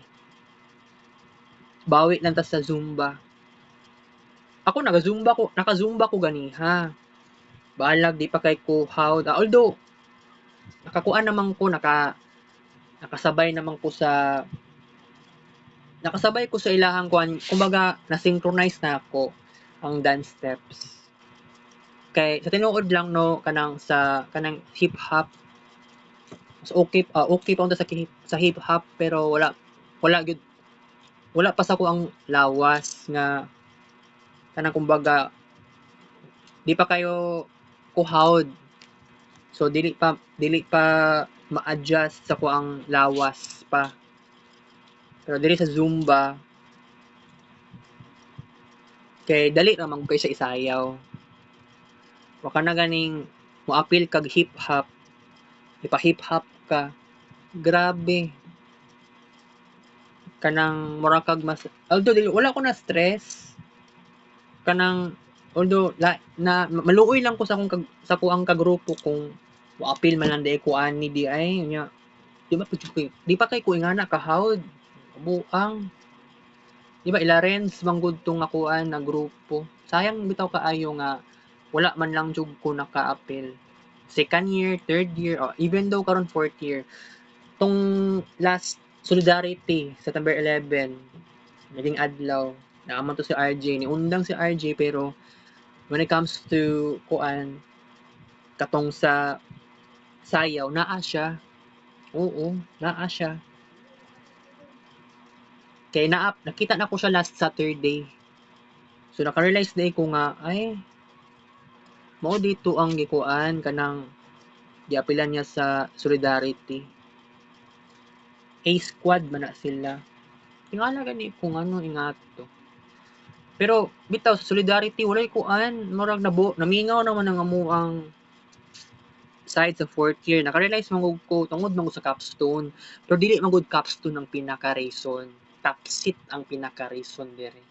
Bawi lang ta sa Zumba. Ako naka-Zumba ko ganiha. Balag di pa kay ko how, although nakakuan naman ko nakasabay ko sa ilahang kuan, kumbaga na-synchronize na ako ang dance steps. Kay sa tinuod lang kanang hip hop, mas okay pa unta sa hip hop, pero wala pa sa ko ang lawas nga kanang kumbaga di pa kayo kuhawd, so dili pa ma-adjust sa ko ang lawas pa. Pero dili sa Zumba kay dali ra man kay sa isayaw, waka na ganing mo-appeal kag hip hop, ipa-hip hop ka, grabe kanang mura kag mas, although dili wala ko na stress kanang, although na maluoy lang ko sa kuang kagrupo kung mo-appeal man lang di ko ani di ay nya di pa kay ko ingana kahawd buang, di ba ilarens manggod tong nakuan na grupo, sayang bitaw kaayo nga wala man lang jud ko naka-appeal. second year, third year, or even though karon fourth year. Tong last Solidarity, September 11, naging adlaw, naaman to si RJ, niundang si RJ, pero when it comes to kuan, katong sa sayaw, naa siya. Oo, naa siya. Kaya nakita na ko siya last Saturday. So naka-realize day ko nga, ay, mao dito ang gikuan kanang giapilan niya sa Solidarity. A-squad man na sila. Tingala gani kung ano ingato. Pero bitaw sa Solidarity walay kuan, murag namingaw naman ang amuang side sa fourth year. Naka-realize man ko tungod man ko sa capstone. Pero dili man gud capstone ang pinaka-reason. Top seat ang pinaka-reason dire.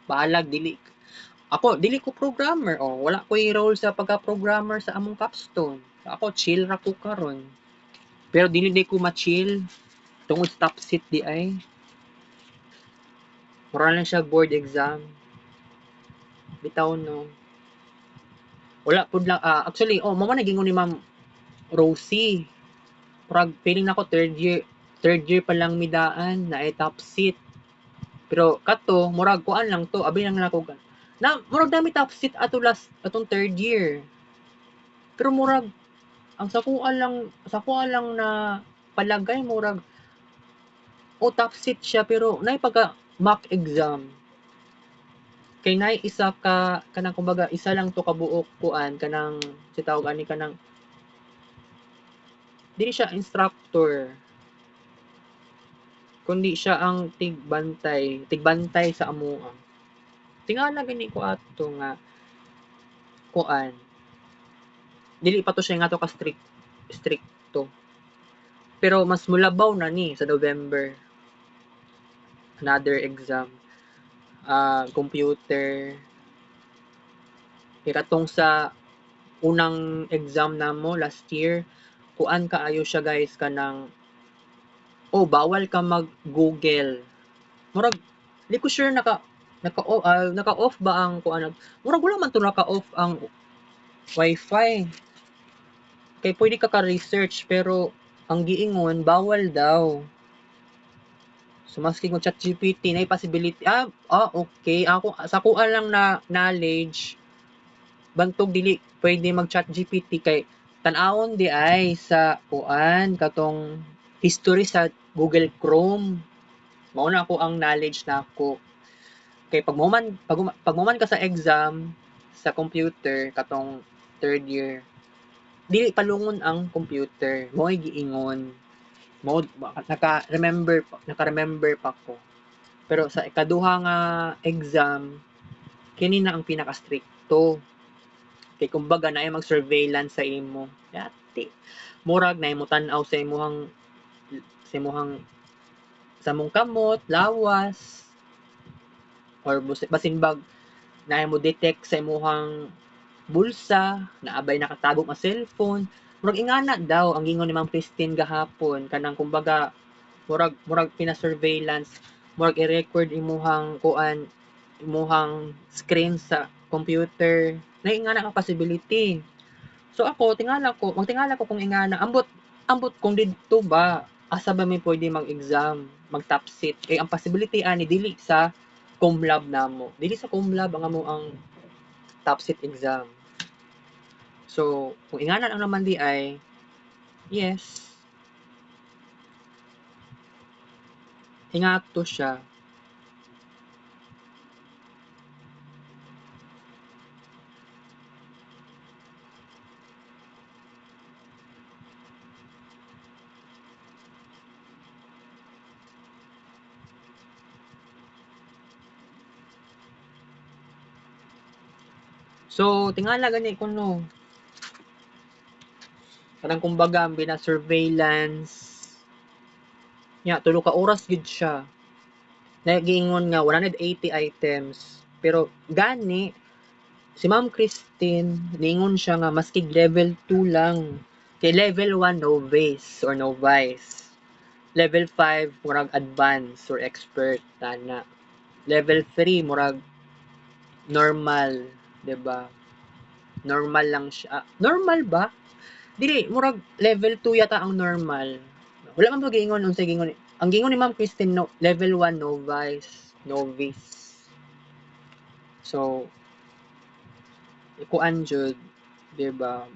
Balag dili dili ko programmer. Oh, wala ko role sa pagka-programmer sa among capstone. Ako chill ra ko karon. Pero dili ko ma-chill tungod sa top seat di ay. Mura lang siya board exam. Bitaw no. Wala pud lang actually mo man naging ni Ma'am Rosie. Murag feeling nako third year pa lang midaan na ay top seat. Pero kato murag kuan lang to, abi lang nako na murag dami top seat atong third year. Pero murag ang sakuan lang na palagay murag top seat siya pero nay pagka mock exam. Kay nay isa ka kanang kumbaga isa lang to kabuok kuan kanang si tawag ani kanang dili siya instructor kundi siya ang tigbantay sa amuang. Tingala gani ko ato nga kuan. Dili pa to siya nga to ka stricto. Pero mas mulabaw na ni sa November. Another exam. Computer. Katong sa unang exam namo last year, kuan kaayo siya guys kanang bawal ka mag-Google. Murag di ko sure naka-off ba ang kuan. Murag wala man to naka-off ang wifi. Kay pwede ka-research pero ang giingon bawal daw. So maski kung ChatGPT na possibility okay ako sa kuan lang na knowledge bantog dili pwede mag ChatGPT kay tan-awon di ay sa kuan katong history sa Google Chrome. Mao na ako ang knowledge nako. Kay pag mo ka sa exam sa computer katong third year, dili palungon ang computer. Mo'y giingon. Naka-remember pa ko. Pero sa ikaduha nga exam, kini na ang pinaka-stricto. Kay kumbaga na ay mag-surveillance sa imo. Dati murag na imo tan-aw sa mong kamot, lawas, or basin bag na mo detect sa imong bulsa, naabay nakatago nga cellphone. Murag ingana daw ang gingon ni Ma'am Christine gahapon kanang kumbaga murag pina-surveillance, murag i-record imuhang screen sa computer. Naingana ang possibility. So ako magtingala ko kung ingana ambot kung didto ba asa ba may pwede mag-exam, mag-top seat. Ang possibility ani dili sa cum lab namo. Dili sa cum lab ang top seat exam. So, kung ingana lang naman di ay yes. Ingato siya. So, tingala gani kuno. Kanang kumbaga ang bina-surveillance. Tulo ka oras gid siya. Nagiingon nga 180 items. Pero gani si Ma'am Christine niingon siya nga maski level 2 lang. Kay level 1 novice. Level 5 murag advanced or expert na. Level 3 murag normal, 'di ba? Normal lang siya. Normal ba? Dili, murag level 2 yata ang normal. Wala man ba giingon unsay gingon. Ang gingon ni Ma'am Christine no, level 1 novice. So, kuan jud, 'di ba?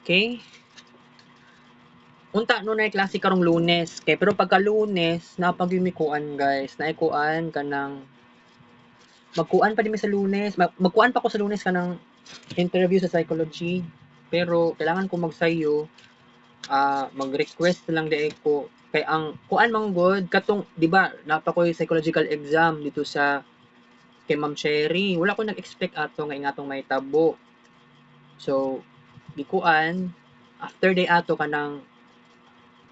Okay? Unta no na klase karong Lunes kay pero pagka Lunes napagimikuan guys, naay kuan kanang magkuan pa din mi sa Lunes, magkuan pa ko sa Lunes kanang interview sa psychology. Pero kailangan ko magsayo, mag-request na lang di ko kay ang kuan man god katong di ba napa ko'y psychological exam dito sa kay Ma'am Cherry. Wala ko nag-expect ato nga ingatong may tabo. So, di kuan after day ato kanang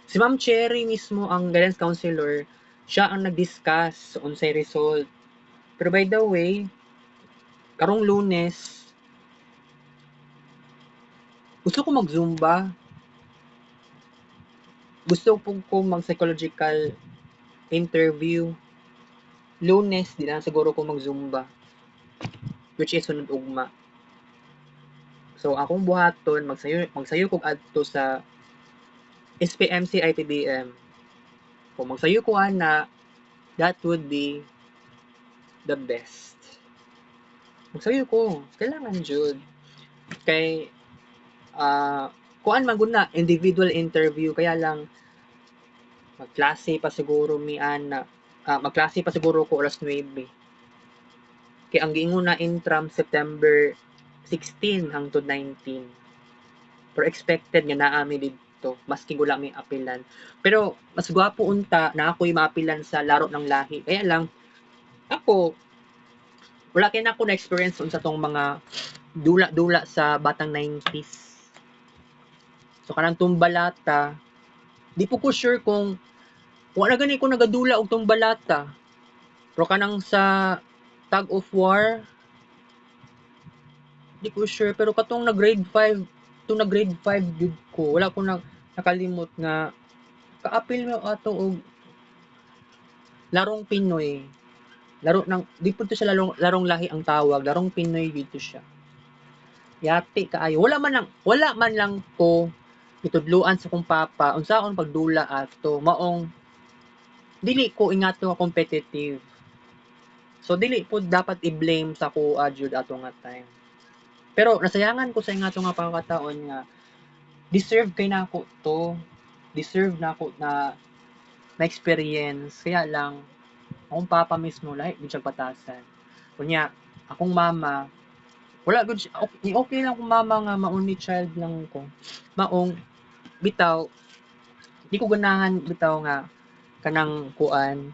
si Ma'am Cherry mismo ang guidance counselor, siya ang nag-discuss sa unsay result. Pero by the way, karong Lunes, gusto ko mag-Zumba. Gusto ko mag-psychological interview. Lunes, di na siguro ko mag-Zumba. Which is sunod ugma. So, akong buhaton, magsayo kog adto sa SPMC IPBM. Kung magsayo ko ana, that would be the best. Magsayo ko, kailangan jud. Kay kuan man gud na individual interview kaya lang magklase pa siguro mi ana magklase pa siguro ko alas 9. Kay ang giingon na intram September 16 hangtod 19. Pero expected nga naa mi didto maski wala mi apilan. Pero mas gwapo unta na ako'y maapilan sa laro ng lahi. Kaya lang ako wala kay na ako na experience unsa tong mga dula-dula sa batang 90s. So kanang tumbalata, di po ko sure kung wala gani ko nagadula og tumbalata. Pero kanang sa tag of war, di ko sure pero katong na grade 5 to na grade 5 gud ko wala ko na nakalimot nga kaapil mo ato og larong Pinoy. Laro ng di pud to siya larong lahi ang tawag, larong Pinoy dito siya. Yati kaayo. Wala man lang ko itudluan sa kong papa unsaon pagdula ato maong dili ko ingato nga competitive. So dili po dapat i-blame sa kuha jud ato nga time. Pero nasayangan ko sa ingato nga pagkakataon nga deserve kay nako to. Deserve nako na experience. Kaya lang akong papa mismo lahi gud siya patasan. Kunya akong mama wala gud siya okay lang kung mama nga ma-only child lang ko. Maong bitaw di ko ganahan bitaw nga kanang kuan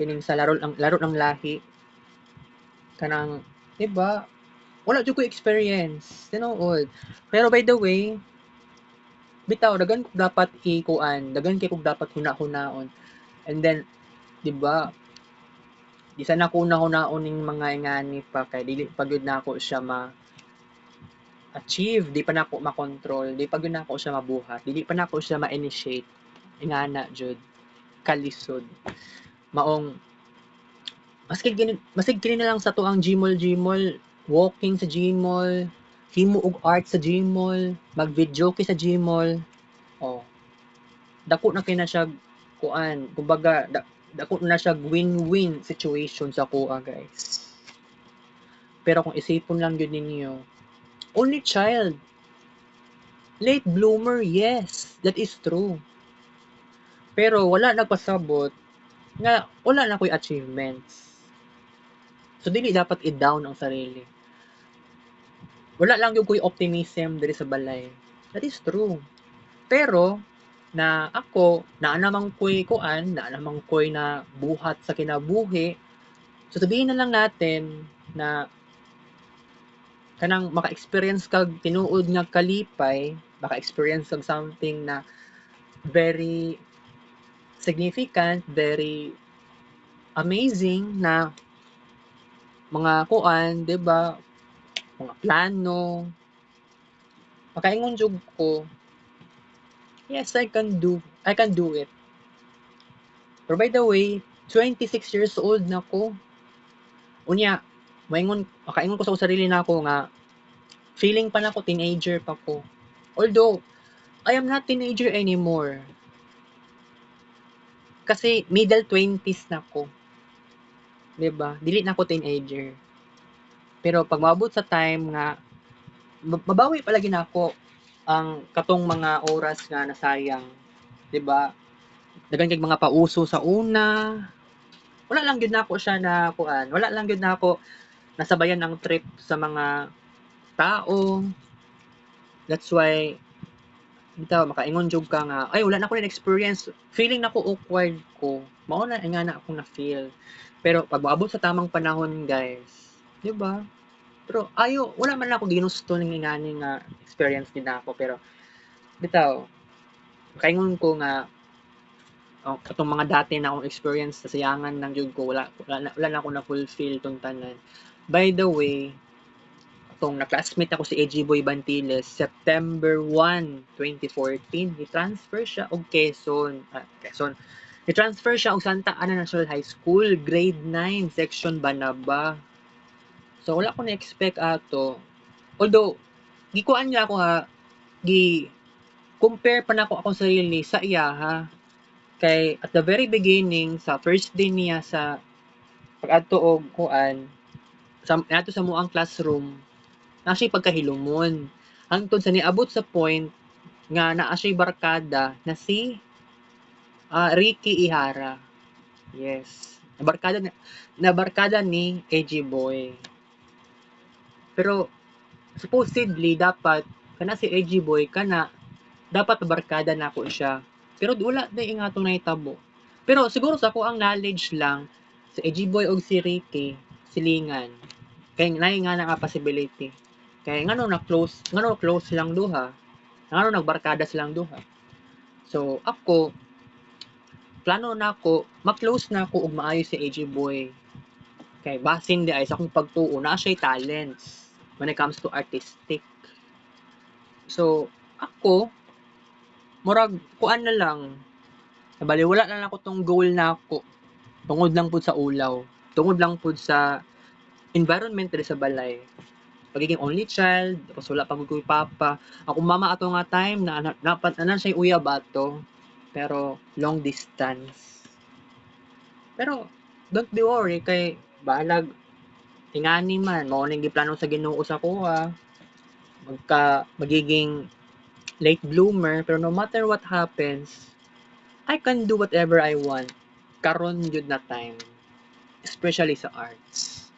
kining sa laro ng lahi kanang diba wala jud ko experience tinuod pero by the way bitaw dagan ko dapat ikuan dagan kay kog dapat huna-hunaon and then diba di sana ko una-hunaon ning mga ingani pa kay dili pa gyud nako siya achieve di pa nako makontrol di pa gyud nako siya mabuhat dili pa nako siya ma-initiate ingana jud kalisod maong maski kini na lang sa tuang Gmall walking sa Gmall himo og art sa Gmall mag-video kay sa Gmall oh dako na kay na siya kuan kumbaga dako na siya win-win situation sa kuha guys pero kung isipon lang yun ninyo only child late bloomer yes that is true pero wala nagpasabot nga wala na ko'y achievements so dili dapat i-down ang sarili wala lang yung ko'y optimism diri sa balay that is true pero na ako naa namang ko'y kuan naa namang ko'y na buhat sa kinabuhi so sabihin na lang natin na kanang maka-experience kag tinuod nga kalipay maka-experience kag something na very significant very amazing na mga kuan 'di ba mga plano makaingon jud ko yes I can do it Pero by the way, 26 years old na ko. Unya, makaingon ko sa sarili na ako nga, feeling pa na ko teenager pa ko. Although, I am not teenager anymore. Kasi middle 20s na ko. 'Di ba? Dili na ako teenager. Pero pag maabot sa time nga mabawi palagi na ako ang katong mga oras nga nasayang, 'di ba? Daghan kay mga pauso sa una. Wala lang gyud nako siya na kuan. Wala lang gyud nako nasabayan ang trip sa mga tao. That's why bitaw makaingon jud ka nga ay wala na ko na experience. Feeling nako awkward ko. Mao na nga na akong na-feel. Pero pag moabot sa tamang panahon, guys, 'di ba? Pero wala man ako ginusto ning ingani nga experience din ako pero bitaw kaingon ko nga katong mga dati na akong experience sa sayangan ng jud ko wala na ako na fulfill tong tanan. By the way, atong na-classmate ako si AG Boy Bantiles September 1, 2014 i-transfer siya og Quezon. I-transfer siya og Santa Ana National High School, grade 9, section Banaba. So wala ko na-expect ato. Although gikuan niya ako ha, compare pa na ako sarili sa iya ha. Kay at the very beginning sa first day niya sa pag-adto og kuan adto sa muang classroom, na siya pagkahilumon. Hangtod sa niabot sa point nga naa siya barkada na si Ricky Ihara. Yes. Na barkada ni AG Boy. Pero supposedly dapat kana si AG Boy kana dapat barkada na ako siya. Pero wala na nga itong nahitabo. Pero siguro sa ako ang knowledge lang si AG Boy og si Ricky silingan. Kay naay nga na possibility. Kay ngano close silang duha. Ngano nagbarkada silang duha. So ako plano na ako ma-close na ako og maayo si AG Boy. Kay basin di ay sa akong pagtuo na siya talents when it comes to artistic. So ako murag kuan na lang. Nabaliwala na ako tong goal na ako. Tungod lang pud sa ulaw. Tungod lang pud sa environment diri sa balay. Pagiging only child, tapos wala pa ko papa. Ako mama ato nga time na nanan siya uyab ato. Pero long distance. Pero don't be worry kay balag ingani man mao ning giplano sa Ginoo sa kuha. Magiging late bloomer pero no matter what happens, I can do whatever I want. Karon jud na time. Especially sa arts.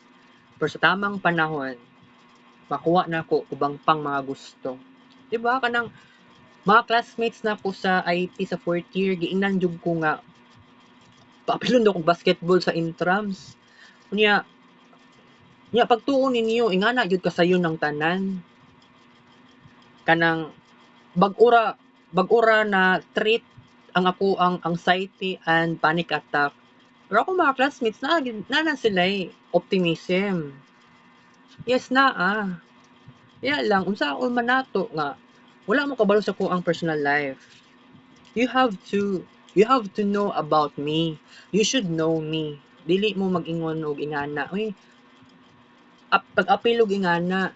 Pero sa tamang panahon, makuha na ko ubang pang mga gusto. 'Di ba kanang mga classmates na ko sa IT sa 4th year giingnan jud ko nga papilon do kog basketball sa intrams. Unya pagtuon ninyo ingana jud kasayon ng tanan. Kanang bag-ura na treat ang ako ang anxiety and panic attack. Pero ako mga classmates na sila optimism. Yes na Kaya lang unsaon man nato nga wala mo kabalo sa ko ang personal life. You have to know about me. You should know me. Dili mo mag-ingon og ingana. Uy, pag-apil og ingana.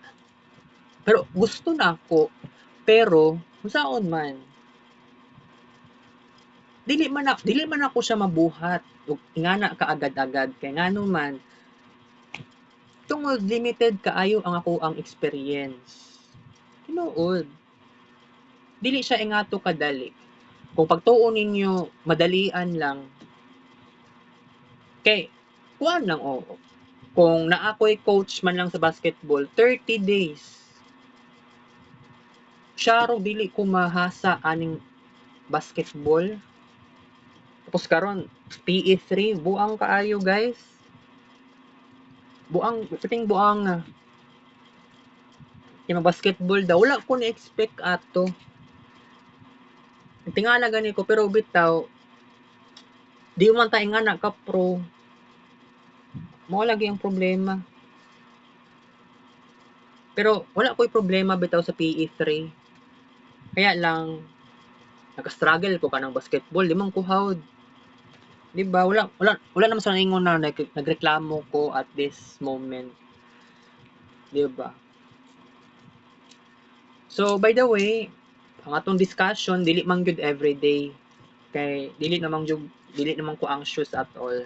Pero gusto na ako. Pero unsaon man dili man ako siya mabuhat ug ingana ka agad-agad kay ngano man tungod limited kaayo ang ako ang experience. Tinuod. Dili siya ingato kadali. Kung pagtuo ninyo madalian lang kay kuan lang kung naakoy coach man lang sa basketball 30 days syaro dili ko mahasa aning basketball. Tapos karon PE3 buang kaayo guys. Buang na. Yung basketball daw wala ko na-expect ato. Tingala gani ko pero bitaw di man ta ingana ka pro. Mao lagi ang problema. Pero wala ko'y problema bitaw sa PE3. Kaya lang nag-struggle ko kanang basketball, limang kuhawd. 'Di ba? Wala naman sa ingon na nagreklamo ko at this moment, 'di ba? So by the way, ang atong discussion dili man gyud everyday kay dili naman ko anxious at all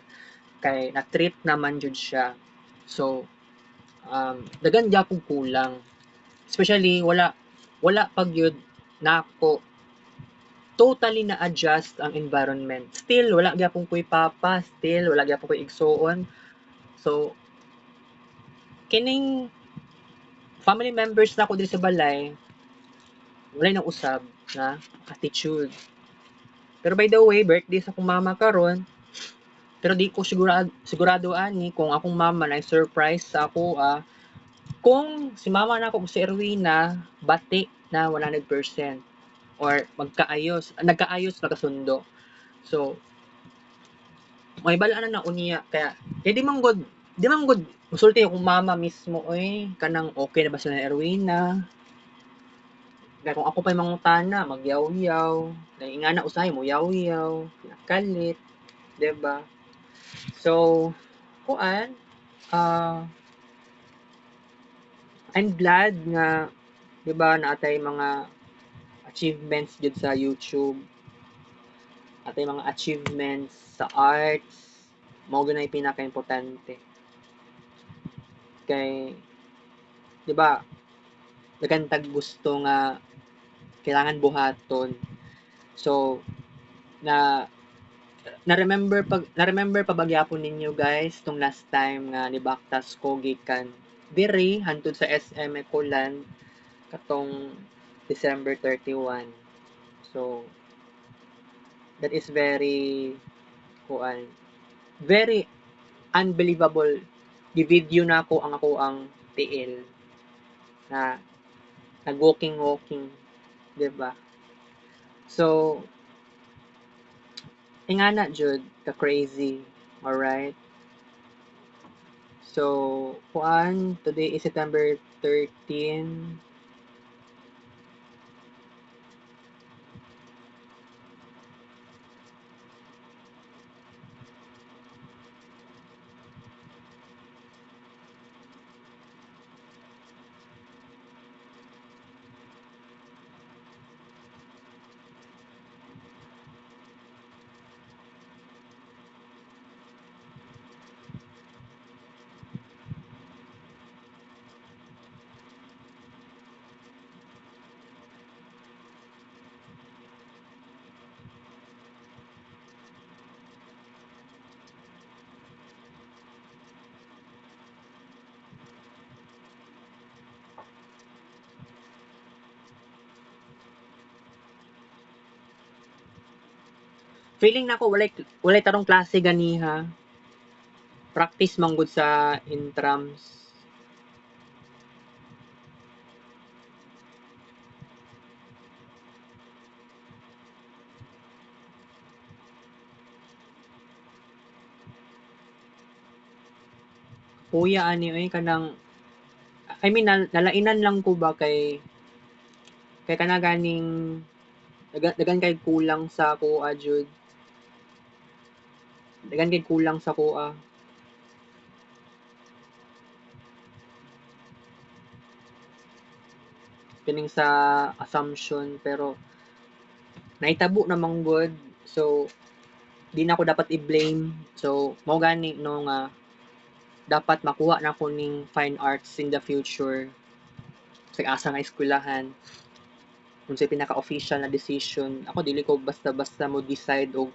kay na-treat naman jud siya. So daghan gyapon kulang. Especially wala pa gyud nako totally na-adjust ang environment. Still wala gyapon ko'y papa, still wala gyapon ko'y igsuon. So kining family members nako diri sa balay walay nang usab na attitude. Pero by the way, birthday sa akong mama karon, pero di ko sigurado ani kung akong mama na surprise sa ako kung si mama na ako si Erwina bati na 100% or nagkaayos nakasundo. So may balaan na unya kaya di man gud musulti akong mama mismo oy kanang okay na ba sila ni Erwina. Kaya kung ako pa'y mangutana, magyaw-yaw, ingana usahay mo yaw-yaw, nakalit, 'di ba? So, kuan, I'm glad nga 'di ba naatay mga achievements jud sa YouTube, atay mga achievements sa arts, mao gyud pinakaimportante. Kay 'di ba, daghan tag gusto nga kailangan buhaton. So, na na-remember pa ba gyapon ninyo guys tong last time nga nibaktas ko gikan diri hangtod sa SM Ecoland katong December 31. So that is very unbelievable. Gi-video na ako ang tiil na nag-walking, 'di ba? So ingana jud ka crazy, alright? So, today is September 13. Feeling nako walay tarong klase ganiha. Practice man gud sa intrams. Kuya ani oy kanang I mean nalainan lang ko ba kay kana ganing dagan kay kulang sa kuha jud. Dagan kay kulang sa kuha. Kining sa assumption pero nahitabo namang good. So di na ako dapat i-blame. So mao gani no nga dapat makuha na ko ning fine arts in the future sa asa nga eskwelahan unsay pinaka-official na decision. Ako dili ko basta-basta mo decide og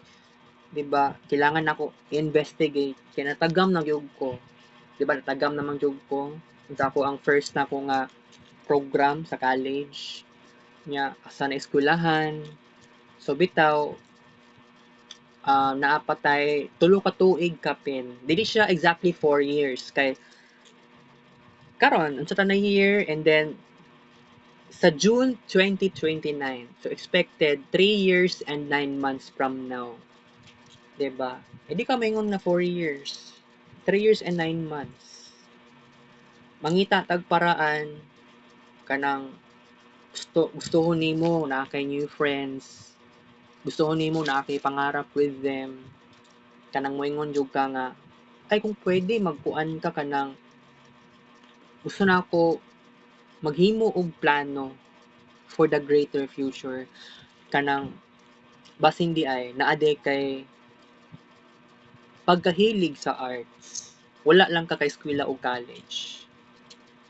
'di ba kailangan nako investigate kay natagam na gyud ko. 'Di ba natagam naman gyud ko unsa ako ang first na ko nga program sa college nya asa na eskwelahan. So bitaw naapatay tulo ka tuig kapin. Dili siya exactly 4 years kay karon unsa ta na year and then sa June 2029. So expected 3 years and 9 months from now. 'Di ba? Eh di ka maingon na 4 years. 3 years and 9 months. Mangita tag paraan kanang gustuhon nimo na kay new friends. Gustuhon nimo na kay pangarap with them. kanang moingon jud ka nga ay kung pwede magkuan ka kanang gusto na ako maghimo og plano for the greater future kanang basin di ay naade kay pagkahilig sa arts. Wala lang ka kay eskwela o college.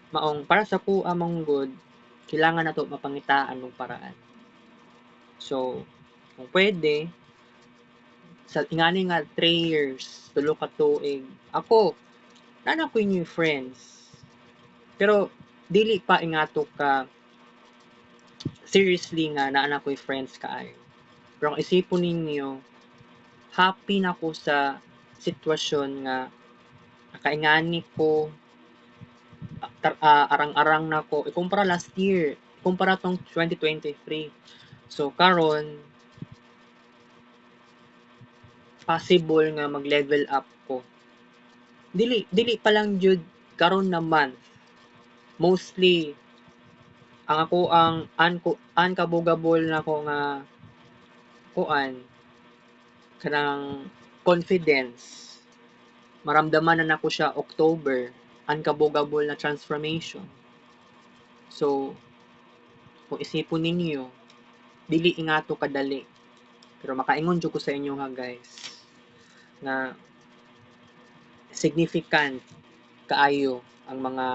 Maong para sa ko among good, kailangan nato mapangitaan og paraan. So, kung pwede, sa ingani nga 3 years, tulo ka tuig, ako, nana ko new friends. Pero, dili pa ingato ka seriously nga naa ko'y friends kaayo. Pero kung isipon ninyo, happy na ko sa sitwasyon nga nakaingani ko arang-arang na ko ikumpara last year, ikumpara tong 2023. So karon possible nga mag-level up ko. Dili pa lang jud karon na month. Mostly ang ako ang unkabogable na ko nga kuan kanang confidence. Maramdaman na nako siya October, unkabogable na transformation. So kung isipon ninyo, dili ingato kadali. Pero makaingon jud ko sa inyo nga guys na significant kaayo ang mga,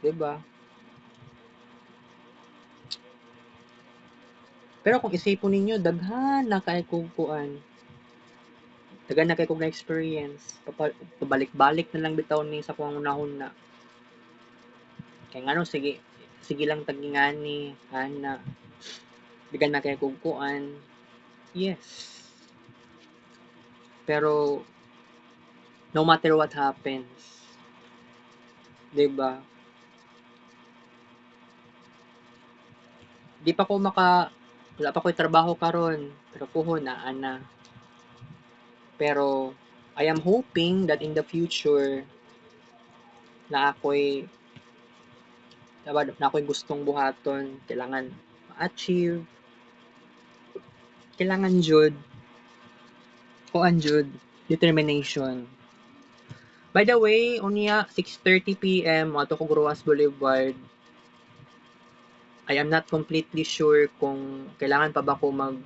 'di ba? Pero kung isipon ninyo daghan na kay kog kuan. Daghan na kay kog na experience. Pabalik-balik na lang bitaw ni sa kuang una-una. Kay ngano sige lang tagingani ana. Daghan na kay kog kuan. Yes. Pero no matter what happens, 'di ba? Di pa ko wala pa ko'y trabaho karon, pero puhon na ana. Pero I am hoping that in the future na ako'y gustong buhaton, kailangan ma-achieve, kailangan jud kuan jud determination. By the way, unya 6:30 PM ato ko Roas Boulevard. I am not completely sure kung kailangan pa ba ko mag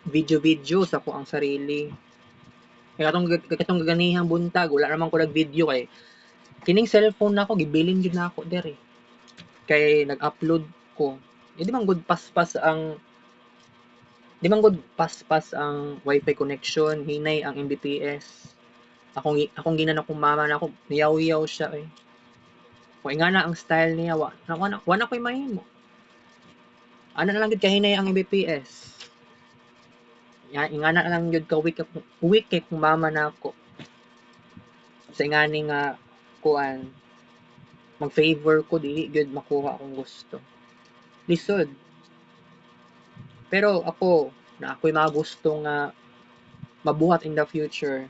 video sa ko ang sarili. Kaya katong gaganihang buntag, wala naman ko nag-video kay kining cellphone nako gibilin jud nako dere. Kay nag-upload ko. Di man good paspas ang wifi connection, hinay ang Mbps. Akong ginan akong mama na ako, niyaw-yaw siya eh. Kung ingana ang style niya, wala ko'y mahimo. Ano na lang gid kahinay ang Mbps. Ingana na lang jud ka weak kay kung mama na ako. Sa ingani nga kuan mag-favor ko dili gyud makuha akong gusto. Lisod. Pero ako na ako'y mga gusto nga mabuhat in the future.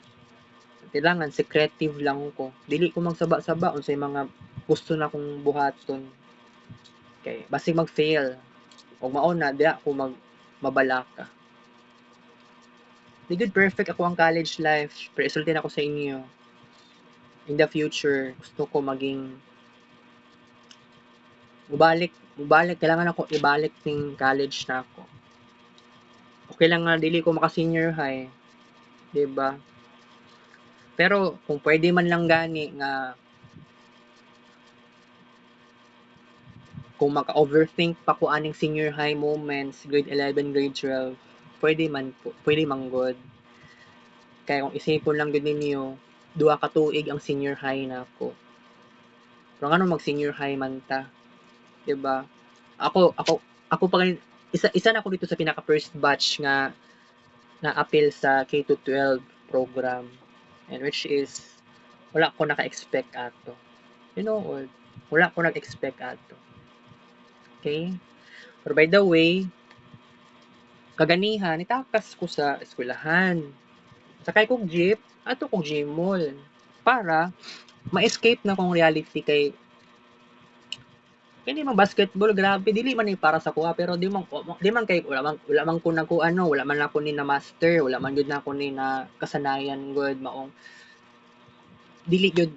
Kailangan secretive lang ko. Dili ko magsaba-saba unsay mga gusto na kong buhaton. Kay basig mag-fail. O mao na di ako mabalaka. Di good perfect ako ang college life. Pero isulti na ako sa inyo. In the future, gusto ko maging mubalik, kailangan ako ibalik ting college na ako. Okay lang nga dili ko maka senior high, 'di ba? Pero kung pwede man lang gani nga kung maka-overthink pa ko aning senior high moments, grade 11, grade 12, pwede man good. Kaya kung isipon lang gud ninyo, 2 ka tuig ang senior high na ako. Pero ngano mag senior high man ta, 'di ba? Ako pa isa na ako dito sa pinaka first batch nga na-appeal sa K-12 program, and which is wala ko naka-expect ato. You know, wala ko nag-expect ato. Okay? Pero by the way, kaganihan, nitakas ko sa eskwelahan. Sakay kong jeep, ato kong Gmall. Para ma-escape na kong reality kay Kini man basketball grabe dili man ni para sa kuha pero di man kay wala man ko nako ano, wala man ako ni na master, wala man gyud na ako ni na kasanayan good maong dili gyud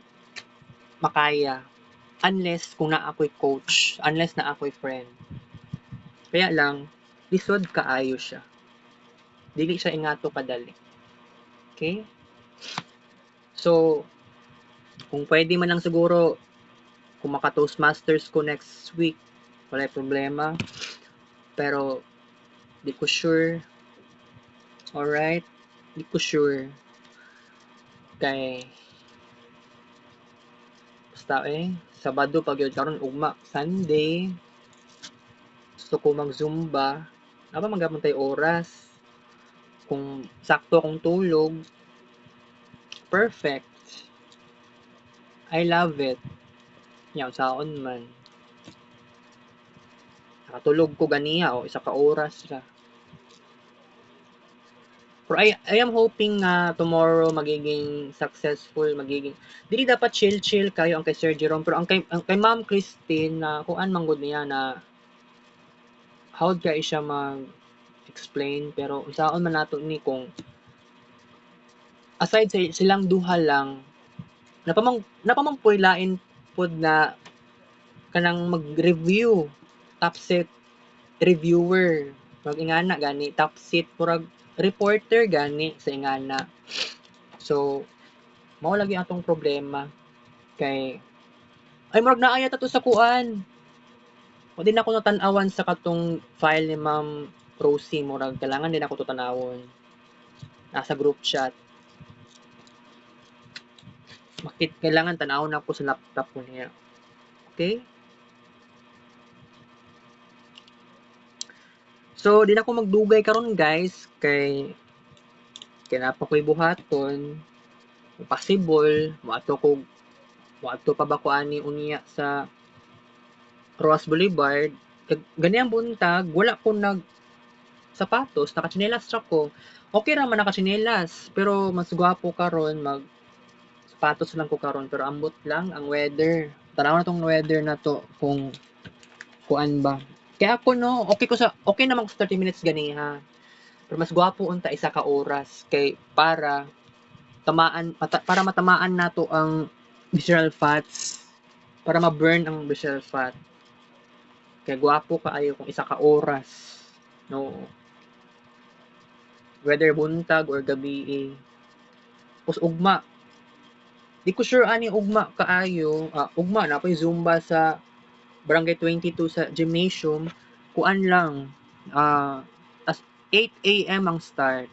makaya unless kung naa ako'y coach, unless naa ako'y friend. Kaya lang lisod kaayo siya. Dili siya ingato kadali. Okay? So kung pwede man lang siguro kung maka-Toastmasters ko next week, wala problema. Pero di ko sure. Alright? Di ko sure. Kay basta Sabado pag yun karon ugma Sunday gusto ko mag Zumba apa magapon tay oras kung sakto akong tulog perfect I love it yaw saon man nakatulog ko ganiya o isa ka oras ra pero I am hoping na tomorrow magiging successful, magiging dili dapat chill kayo ang kay Sir Jerome pero ang kay Ma'am Christine na kuan man gud niya na howd kay siya mag-explain pero unsaon man nato ni kung aside sa silang duha lang napamangpoy lain pod na kanang mag-review top set reviewer mag-ingana gani top seat murag reporter gani sa ingana so mao lagi atong problema kay ay murag naaya ta to sa kuan o din ako natan-awan sa katong file ni Ma'am Rosie murag kailangan din ako to tanawon nasa group chat kailangan tanawon ako sa laptop ko niya okay so di na ako magdugay karon guys kay kinapa ko'y buhaton possible moadto pa ba ko ani unya sa Roas Boulevard ganiyang buntag wala ko nag sapatos nakatsinelas ra ko okay ra man nakatsinelas pero mas gwapo karon mag sapatos lang ko karon pero ambot lang ang weather tanaw na tong weather na to kung kuan ba kaya ako no okay naman ko sa 30 minutes ganiha pero mas gwapo unta isa ka oras kay para matamaan nato ang visceral fats para ma-burn ang visceral fat kay gwapo kaayo kung isa ka oras no whether buntag or gabi pus ugma di ko sure ani ugma kaayo ugma na po'y zumba sa barangay 22 sa gymnasium kuan lang as 8 AM ang start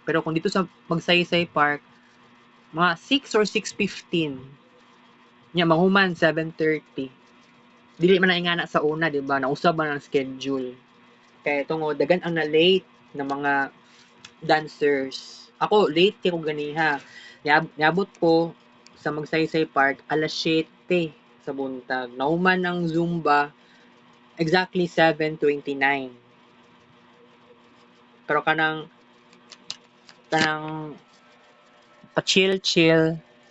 pero kung dito sa Magsaysay Park mga 6 or 6:15 nya mahuman 7:30 dili man na ingana sa una di ba nausab man ang schedule kaya tungod dagan ang na late na mga dancers ako late kay ko ganiha niabot ko sa Magsaysay Park alas 7 sa buntag nauman ang Zumba exactly 7:29 pero kanang pa-chill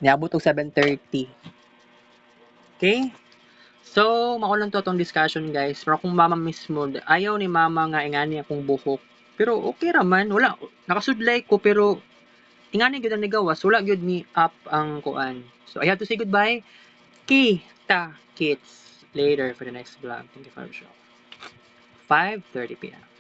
niabot og 7:30 okay so mao lang to tong discussion guys pero kung mama mismo ayaw ni mama nga ingani akong buhok pero okay ra man wala nakasudlay ko pero ingani gyud ang nigawas wala gyud ni up ang kuan so I have to say goodbye kita kits later for the next vlog thank you for the show 5:30 p.m.